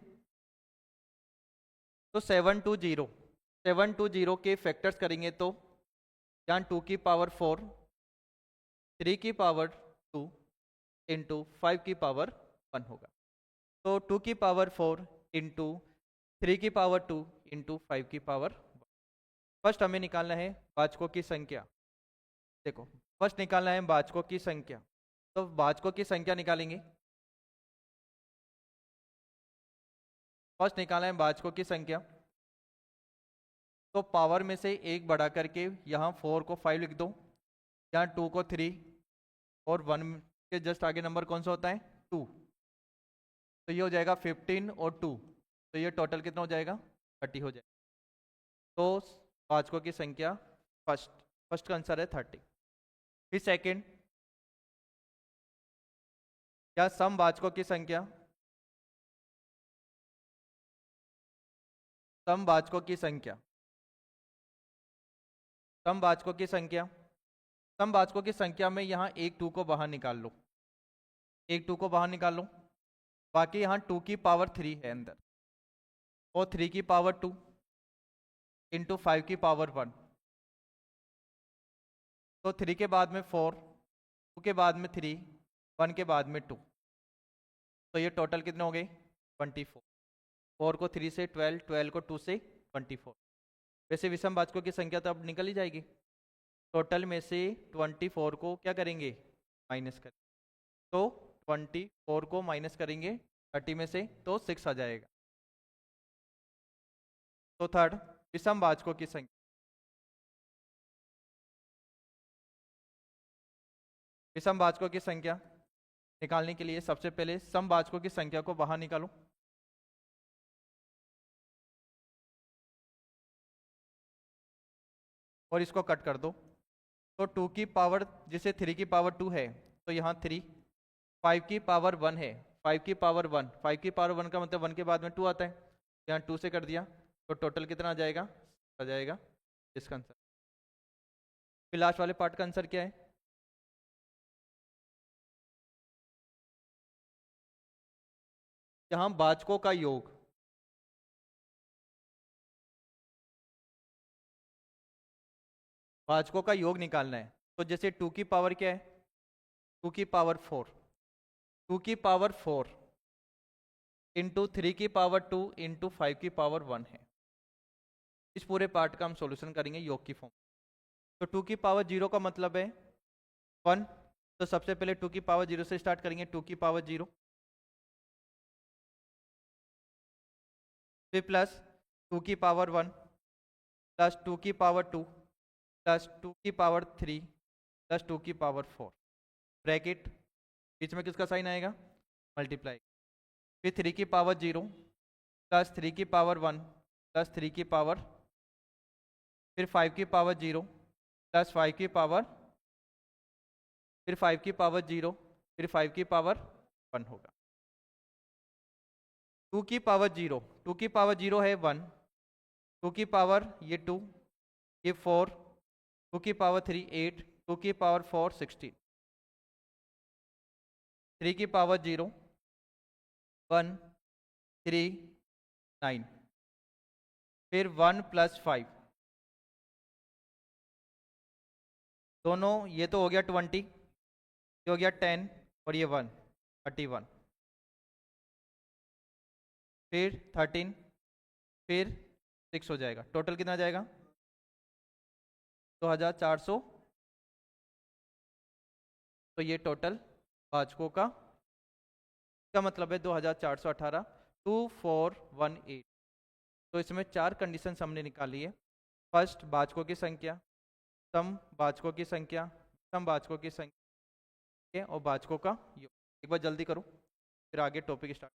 [SPEAKER 1] तो 720 के फैक्टर्स करेंगे तो यहाँ 2 की पावर 4, 3 की पावर 2 इंटू 5 की पावर 1 होगा। तो 2 की पावर 4 इंटू 3 की पावर 2 इंटू 5 की पावर 1। फर्स्ट हमें निकालना है भाजकों की संख्या। देखो फर्स्ट निकालना है भाजकों की संख्या, तो भाजकों की संख्या निकालेंगे। फर्स्ट निकालना है भाजकों की संख्या। तो पावर में से एक बढ़ा करके यहाँ 4 को 5 लिख दो, यहाँ 2 को 3, और 1 के जस्ट आगे नंबर कौन सा होता है 2, तो ये हो जाएगा 15 और 2, तो ये टोटल कितना हो जाएगा 30 हो जाएगा। तो भाजकों की संख्या फर्स्ट का आंसर है 30। फिर सेकंड, क्या समभाजकों की संख्या, समभाजकों की संख्या, समभाजकों की संख्या, समभाजकों की संख्या में यहाँ एक 2 को बाहर निकाल लो, एक 2 को बाहर निकाल लो, बाकी यहाँ 2 की पावर 3 है अंदर, और 3 की पावर 2 इंटू 5 की पावर 1, तो 3 के बाद में 4, 2 के बाद में 3, 1 के बाद में 2, तो ये टोटल कितने हो गए 24। 4 को 3 से 12, 12 को 2 से 24। वैसे विषमभाजकों की संख्या तो अब निकल ही जाएगी, टोटल में से 24 को क्या करेंगे माइनस करेंगे, तो 24 को माइनस करेंगे 30 में से तो 6 आ जाएगा। तो थर्ड, विषमभाजकों की संख्या, विषमभाजकों की संख्या निकालने के लिए सबसे पहले समभाजकों की संख्या को बाहर निकालो, और इसको कट कर दो, तो 2 की पावर जिसे 3 की पावर 2 है तो यहाँ 3, 5 की पावर 1 है, 5 की पावर 1, 5 की पावर 1 का मतलब 1 के बाद में 2 आता है, यहाँ 2 से कर दिया, तो टोटल कितना आ जाएगा, आ जाएगा इसका आंसर। फिर लास्ट वाले पार्ट का आंसर क्या है, यहाँ भाजकों का योग, भाजकों का योग निकालना है, तो जैसे 2 की पावर क्या है 2 की पावर 4, 2 की पावर 4 इंटू 3 की पावर 2 इंटू 5 की पावर 1 है। इस पूरे पार्ट का हम सॉल्यूशन करेंगे योग की फॉर्म। तो 2 की पावर 0 का मतलब है 1, तो सबसे पहले 2 की पावर 0 से स्टार्ट करेंगे, 2 की पावर 0, फिर प्लस 2 की पावर 1 प्लस 2 की पावर 2 प्लस 2 की पावर 3 प्लस 2 की पावर 4, ब्रैकेट बीच में किसका साइन आएगा मल्टीप्लाई, फिर 3 की पावर 0 प्लस 3 की पावर 1 प्लस 3 की पावर, फिर 5 की पावर 0 प्लस 5 की पावर, फिर 5 की पावर 0, फिर 5 की पावर 1 होगा। 2 की पावर 0, 2 की पावर 0 है 1, 2 की पावर ये 2, ये 4, 2 की पावर 3 8, 2 की पावर 4 16, 3 की पावर 0 1 3 9, फिर 1 प्लस 5, दोनों ये तो हो गया 20, ये हो गया 10 और ये 1 31, फिर 13, फिर 6 हो जाएगा, टोटल कितना जाएगा 2400। तो ये टोटल भाजकों का मतलब है 2418, 2418। तो इसमें 4 कंडीशन हमने निकाली है, फर्स्ट भाजकों की संख्या, सम भाजकों की संख्या, सम भाजकों की संख्या और भाजकों का योग। एक बार जल्दी करो फिर आगे टॉपिक स्टार्ट।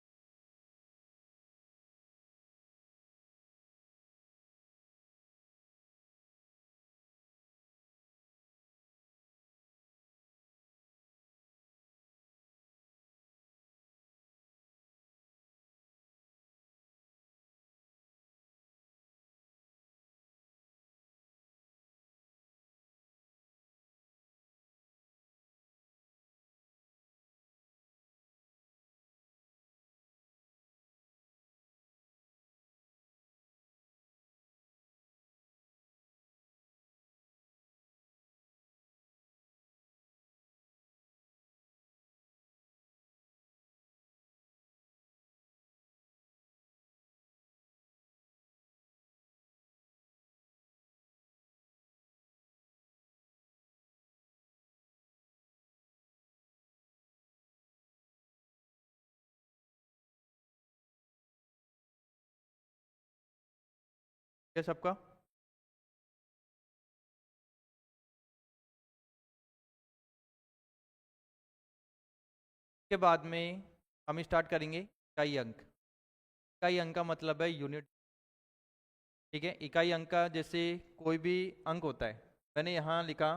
[SPEAKER 1] ये सबका के बाद में हम स्टार्ट करेंगे इकाई अंक। इकाई अंक का मतलब है यूनिट। ठीक है, इकाई अंक का जैसे कोई भी अंक होता है, मैंने यहाँ लिखा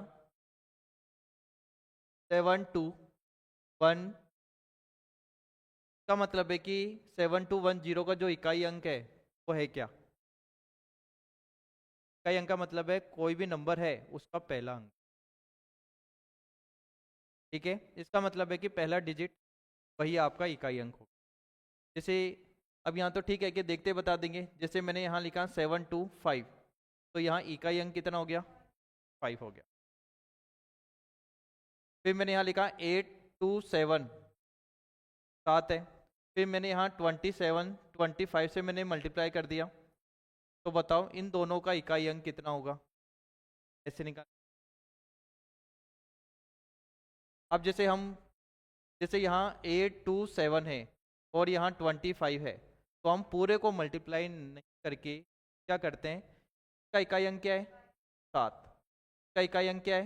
[SPEAKER 1] 721, का मतलब है कि 7210 का जो इकाई अंक है वो है क्या? इकाई अंक का मतलब है कोई भी नंबर है उसका पहला अंक। ठीक है, इसका मतलब है कि पहला डिजिट वही आपका इकाई अंक होगा। जैसे अब यहाँ तो ठीक है कि देखते बता देंगे, जैसे मैंने यहाँ लिखा 725, तो यहाँ इकाई अंक कितना हो गया? 5 हो गया। फिर मैंने यहाँ लिखा 827, 7 है। फिर मैंने यहाँ 27 25 से मैंने मल्टीप्लाई कर दिया, तो बताओ इन दोनों का इकाई अंक कितना होगा? ऐसे निकाल। अब जैसे यहाँ 827 है और यहाँ 25 है, तो हम पूरे को मल्टीप्लाई नहीं करके क्या करते हैं, इसका इकाई अंक क्या है? 7, इसका इकाई अंक क्या है?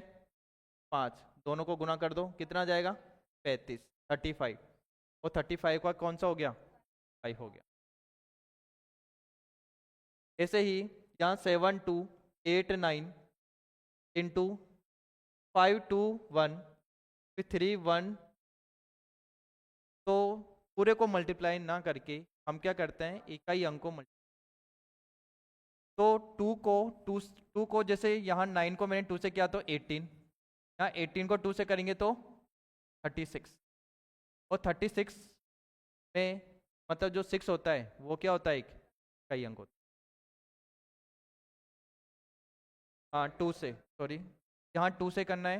[SPEAKER 1] 5, दोनों को गुना कर दो, कितना आ जाएगा? 35, 35, और 35 का कौन सा हो गया? 5 हो गया। ऐसे ही यहाँ 7289 इंटू 521 फिर 31, तो पूरे को मल्टीप्लाई ना करके हम क्या करते हैं, इकाई अंक को तो 2 को जैसे यहाँ 9 को मैंने 2 से किया तो 18, यहाँ 18 को 2 से करेंगे तो 36, और 36 में मतलब जो 6 होता है वो क्या होता है? एक इकाई अंक होता है। हाँ 2 से, सॉरी, यहाँ 2 से करना है,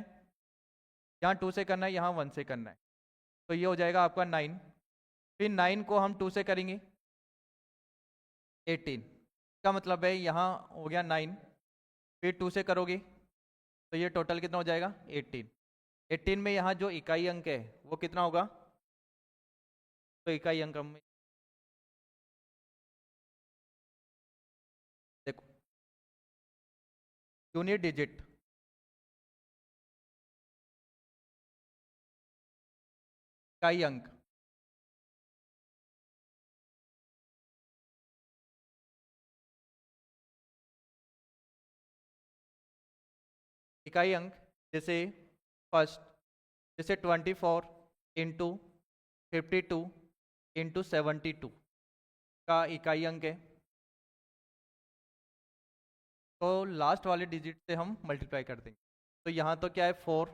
[SPEAKER 1] यहाँ 2 से करना है, यहाँ 1 से करना है, तो ये हो जाएगा आपका 9। फिर 9 को हम 2 से करेंगे 18, का मतलब है यहाँ हो गया 9, फिर 2 से करोगे तो ये टोटल कितना हो जाएगा? 18। 18 में यहाँ जो इकाई अंक है वो कितना होगा? तो इकाई अंक में देखो, यूनिट डिजिट, इकाई अंक, इकाई अंक जैसे फर्स्ट, जैसे 24 इंटू 52 इंटू 72 का इकाई अंक है, तो लास्ट वाले डिजिट से हम मल्टीप्लाई कर देंगे। तो यहाँ तो क्या है 4,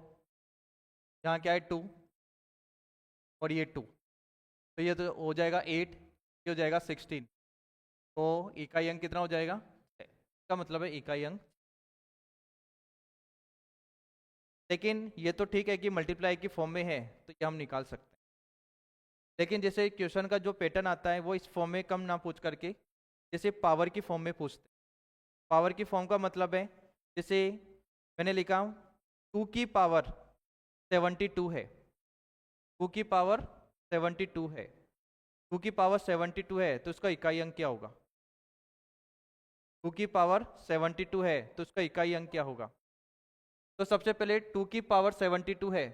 [SPEAKER 1] यहाँ क्या है 2, और ये 2, तो ये तो हो जाएगा 8, ये हो जाएगा 16, तो इकाई अंक कितना हो जाएगा? इसका मतलब है इकाई अंक। लेकिन ये तो ठीक है कि मल्टीप्लाई की फॉर्म में है तो ये हम निकाल सकते हैं, लेकिन जैसे क्वेश्चन का जो पैटर्न आता है वो इस फॉर्म में कम ना पूछ करके जैसे पावर की फॉर्म में पूछते हैं। पावर की फॉर्म का मतलब है, जैसे मैंने लिखा 2 की पावर 72 है, 2 की पावर 72 है, 2 की पावर 72 है, तो उसका इकाई अंक क्या होगा? 2 की पावर 72 है तो उसका इकाई अंक क्या होगा? तो सबसे पहले 2 की पावर 72 है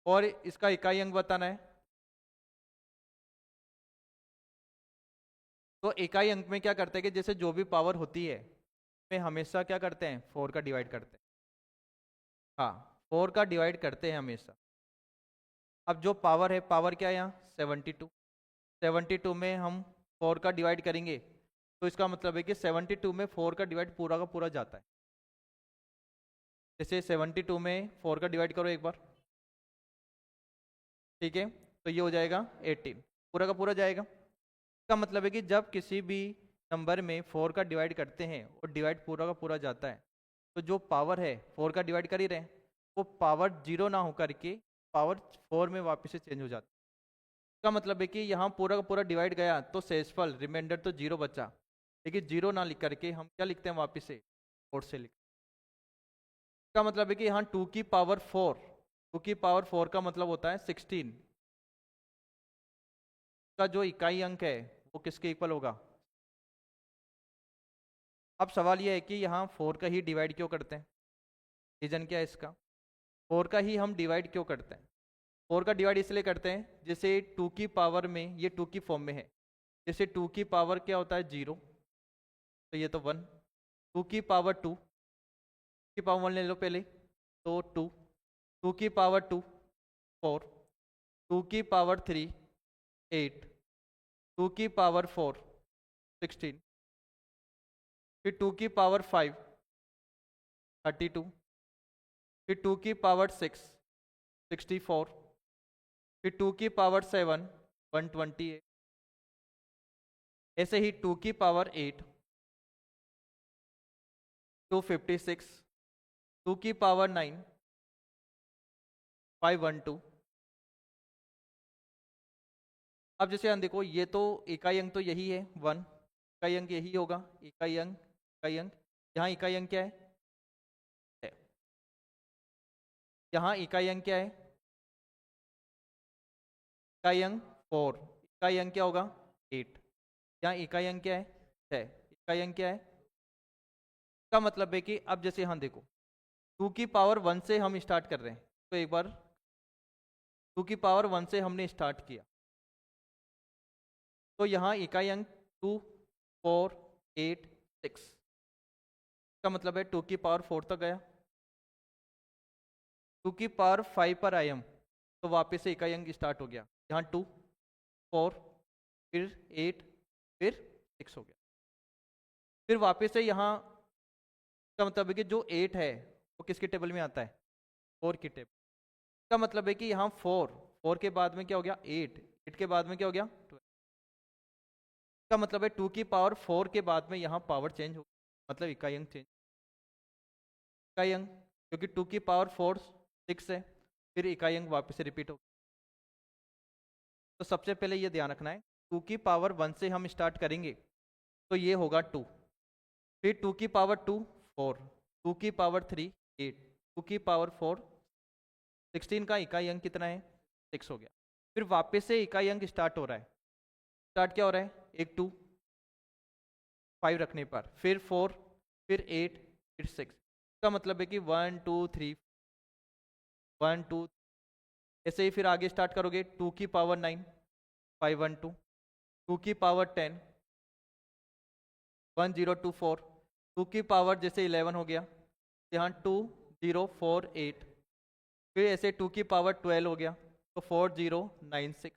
[SPEAKER 1] और इसका इकाई अंक बताना है। तो इकाई अंक में क्या करते हैं कि जैसे जो भी पावर होती है में हमेशा क्या करते हैं, 4 का डिवाइड करते हैं। हाँ 4 का डिवाइड करते हैं हमेशा। अब जो पावर है, पावर क्या है यहाँ? 72, 72 में हम 4 का डिवाइड करेंगे, तो इसका मतलब है कि 72 में 4 का डिवाइड पूरा का पूरा जाता है। जैसे 72 में 4 का डिवाइड करो एक बार, ठीक है, तो ये हो जाएगा 18, पूरा का पूरा जाएगा। इसका मतलब है कि जब किसी भी नंबर में 4 का डिवाइड करते हैं और डिवाइड पूरा का पूरा जाता है, तो जो पावर है 4 का डिवाइड कर ही रहे हैं, वो पावर 0 ना होकर के पावर 4 में वापस से चेंज हो जाता है। इसका मतलब है कि यहाँ पूरा का पूरा डिवाइड गया तो शेषफल रिमाइंडर तो 0 बचा, लेकिन 0 ना लिख करके हम क्या लिखते हैं वापस से 4 से लिख। इसका मतलब है कि यहाँ 2 की पावर 4, 2 की पावर 4 का मतलब होता है 16, का जो इकाई अंक है वो किसके इक्वल होगा? अब सवाल यह है कि यहाँ 4 का ही डिवाइड क्यों करते हैं, रीजन क्या है इसका? 4 का ही हम डिवाइड क्यों करते हैं? 4 का डिवाइड इसलिए करते हैं जैसे 2 की पावर में, ये 2 की फॉर्म में है, जैसे 2 की पावर क्या होता है 0, तो ये तो 1, 2 की पावर 2 की पावर 1 ले लो पहले, तो 2, 2 की पावर 2 4, 2 की पावर 3 8, 2 की पावर 4 16, फिर 2 की पावर 5 32, फिर 2 की पावर 6 64, फिर 2 की पावर 7 128, ऐसे ही 2 की पावर 8 256, 2 की पावर 9 512। अब जैसे हम देखो, ये तो इकाई अंक तो यही है 1, इकाई अंक यही होगा, इकाई अंक यहाँ इकाई अंक क्या है, यहाँ इकाई अंक क्या है, इकाई अंक 4, इकाई अंक क्या होगा 8, यहाँ इकाई अंक क्या है 6, इकाई अंक क्या है। इसका मतलब है कि अब जैसे यहाँ देखो 2 की पावर 1 से हम स्टार्ट कर रहे हैं, तो एक बार 2 की पावर 1 से हमने स्टार्ट किया, तो यहाँ इकाई अंक 2 4 8 6, इसका मतलब है 2 की पावर 4 तक गया, 2 की पावर 5 पर आए हम, तो वापस से इकाई अंक स्टार्ट हो गया, यहाँ 2 4 फिर 8 फिर 6 हो गया, फिर वापस से यहाँ, का मतलब है कि जो 8 है वो किसके टेबल में आता है 4 की टेबल, का मतलब है कि यहाँ 4 के बाद में क्या हो गया 8 के बाद में क्या हो गया 12, का मतलब है 2 की पावर 4 के बाद में यहाँ पावर चेंज हो गई, मतलब इकाई अंक चेंज, इकाई अंक, क्योंकि 2 की पावर 4 6 है, फिर इकाई अंक वापस से रिपीट हो। तो सबसे पहले ये ध्यान रखना है 2 की पावर 1 से हम स्टार्ट करेंगे, तो ये होगा 2, फिर 2 की पावर 2 4, 2 की पावर 3 8, 2 की पावर 4 16 का इकाई अंक कितना है 6 हो गया, फिर वापस से इकाई अंक स्टार्ट हो रहा है, स्टार्ट क्या हो रहा है एक 2 5 रखने पर, फिर 4 फिर 8 फिर 6, इसका मतलब है कि 1 2 3 1 2, ऐसे ही फिर आगे स्टार्ट करोगे 2 की पावर 9 512, 2 की पावर 10 1024, 2 की पावर जैसे 11 हो गया, यहाँ 2048, फिर ऐसे 2 की पावर 12 हो गया, तो 4096,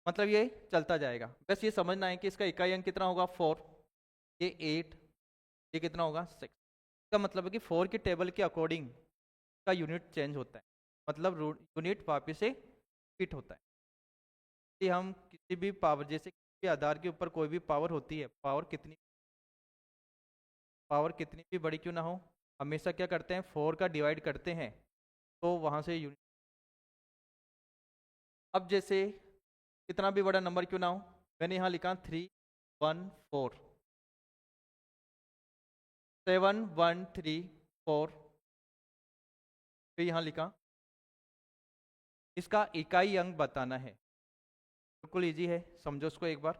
[SPEAKER 1] मतलब ये चलता जाएगा। बस ये समझना है कि इसका इकाई अंक कितना होगा 4, ये 8, ये कितना होगा 6, इसका मतलब है कि 4 की टेबल के अकॉर्डिंग का यूनिट चेंज होता है, मतलब यूनिट वापस से फिट होता है। कि हम किसी भी पावर, जैसे किसी आधार के ऊपर कोई भी पावर होती है, पावर कितनी भी बड़ी क्यों ना हो, हमेशा क्या करते हैं 4 का डिवाइड करते हैं, तो वहाँ से यूनिट। अब जैसे कितना भी बड़ा नंबर क्यों ना हो, मैंने यहाँ लिखा 314 7134, फिर यहाँ लिखा इसका इकाई अंक बताना है, बिल्कुल इजी है, समझो उसको एक बार।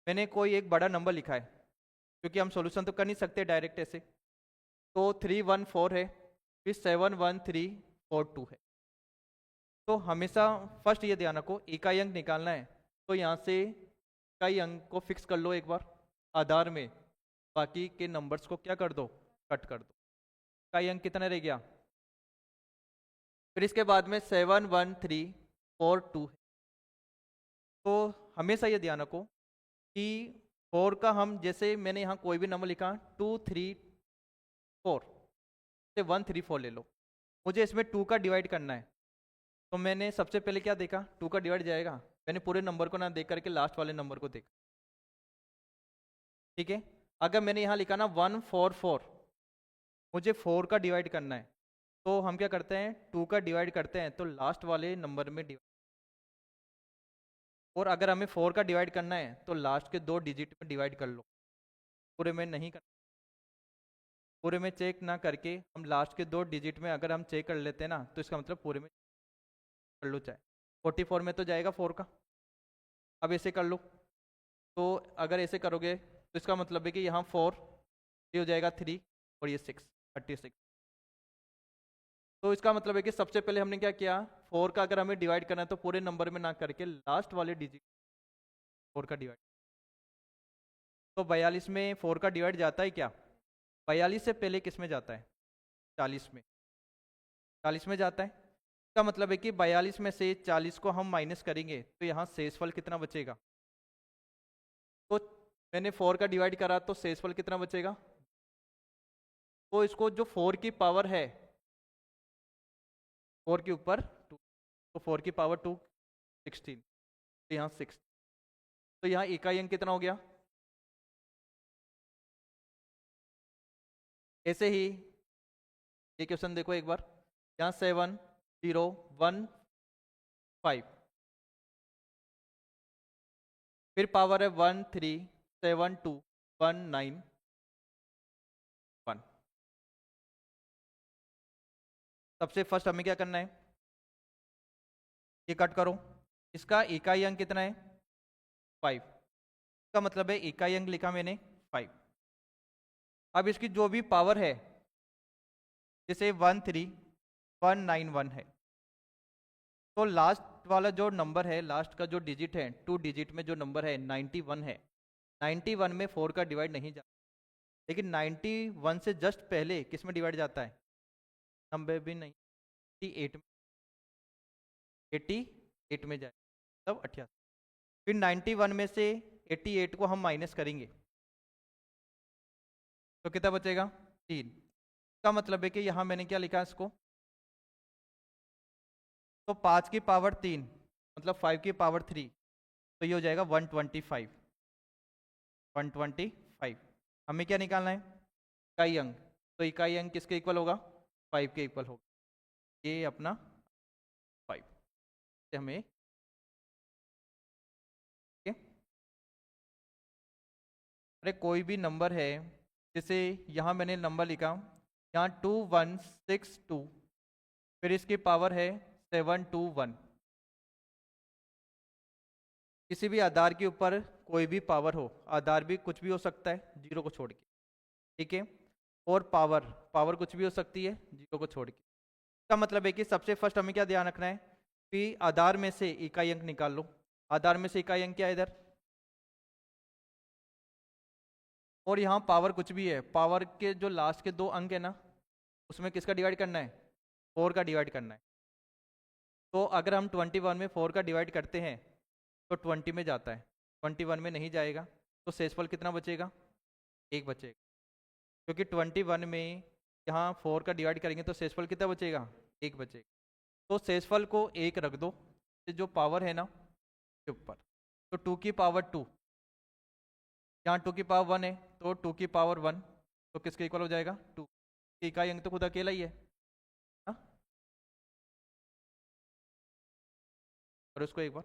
[SPEAKER 1] मैंने कोई एक बड़ा नंबर लिखा है, क्योंकि हम सॉल्यूशन तो कर नहीं सकते डायरेक्ट ऐसे, तो 314 है, फिर 71342 है, तो हमेशा फर्स्ट ये ध्यान रखो इकाई अंक निकालना है, तो यहाँ से इकाई अंक को फिक्स कर लो एक बार आधार में, बाकी के नंबर्स को क्या कर दो कट कर दो, इकाई अंक कितना रह गया, फिर इसके बाद में 71342 है। तो हमेशा ये ध्यान रखो कि 4 का हम, जैसे मैंने यहाँ कोई भी नंबर लिखा 234 से 134 ले लो, मुझे इसमें 2 का डिवाइड करना है, तो मैंने सबसे पहले क्या देखा 2 का डिवाइड जाएगा, मैंने पूरे नंबर को ना देख करके लास्ट वाले नंबर को देखा, ठीक है। अगर मैंने यहाँ लिखा ना 144, मुझे 4 का डिवाइड करना है, तो हम क्या करते हैं 2 का डिवाइड करते हैं, तो लास्ट वाले नंबर में डिवाइड, और अगर हमें 4 का डिवाइड करना है तो लास्ट के 2 डिजिट में डिवाइड कर लो, पूरे में नहीं करना, पूरे में चेक ना करके हम लास्ट के 2 डिजिट में अगर हम चेक कर लेते हैं ना, तो इसका मतलब पूरे में कर लो, चाहे 44 में तो जाएगा 4 का। अब ऐसे कर लो, तो अगर ऐसे करोगे तो इसका मतलब है कि यहाँ 4, ये हो जाएगा 3 और ये 6 36, तो इसका मतलब है कि सबसे पहले हमने क्या किया, 4 का अगर हमें डिवाइड करना है तो पूरे नंबर में ना करके लास्ट वाले डिजिट 4 का डिवाइड। तो 42 में 4 का डिवाइड जाता है क्या? 42 से पहले किस में जाता है? 40 में। 40 में जाता है। इसका मतलब है कि 42 में से 40 को हम माइनस करेंगे तो यहाँ शेषफल कितना बचेगा? तो मैंने 4 का डिवाइड करा तो शेषफल कितना बचेगा? तो इसको जो 4 की पावर है 4 के ऊपर 2, तो 4 की पावर 2 16, तो यहाँ 6, तो यहाँ इकाई अंक कितना हो गया? ऐसे ही ये क्वेश्चन देखो एक बार, यहाँ 7 0 1 5, फिर पावर है 1 3 7 2 1 9 1। सबसे फर्स्ट हमें क्या करना है, ये कट करो, इसका इकाई अंक कितना है? 5, इसका मतलब है इकाई अंक लिखा मैंने 5। अब इसकी जो भी पावर है जैसे 1 3 1 9 1 है, तो लास्ट वाला जो नंबर है, लास्ट का जो डिजिट है 2 डिजिट में जो नंबर है 91 है। 91 में 4 का डिवाइड नहीं जाता, लेकिन 91 से जस्ट पहले किस में डिवाइड जाता है? नंबर भी नहीं, 88 में, 88 में जाए तब 88। फिर 91 में से 88 को हम माइनस करेंगे तो कितना बचेगा? 3। इसका मतलब है कि यहाँ मैंने क्या लिखा इसको, तो 5 की पावर 3 मतलब 5 की पावर 3, तो ये हो जाएगा 125। 125 हमें क्या निकालना है? इकाई अंक। तो इकाई अंक किसके इक्वल होगा? 5 के इक्वल होगा। ये अपना 5 से हमें, ठीक है। अरे कोई भी नंबर है, जैसे यहाँ मैंने नंबर लिखा, यहाँ 2162, फिर इसकी पावर है 721। किसी भी आधार के ऊपर कोई भी पावर हो, आधार भी कुछ भी हो सकता है जीरो को छोड़ के, ठीक है, और पावर पावर कुछ भी हो सकती है जीरो को छोड़ के। इसका मतलब है कि सबसे फर्स्ट हमें क्या ध्यान रखना है कि आधार में से इकाई अंक निकाल लो। आधार में से इकाई अंक क्या है इधर, और यहाँ पावर कुछ भी है, पावर के जो लास्ट के 2 अंक है ना, उसमें किसका डिवाइड करना है? 4 का डिवाइड करना है। तो अगर हम 21 में 4 का डिवाइड करते हैं तो 20 में जाता है, 21 में नहीं जाएगा, तो शेषफल कितना बचेगा? 1 बचेगा, क्योंकि 21 में यहाँ 4 का डिवाइड करेंगे तो शेषफल कितना बचेगा? 1 बचेगा। तो शेषफल को 1 रख दो, तो जो पावर है ना के ऊपर, तो 2 की पावर 2, यहाँ 2 की पावर 1 है तो 2 की पावर 1, तो किसके इक्वल हो जाएगा? 2। इकाई अंक तो खुद अकेला ही है, हाँ? और उसको एक बार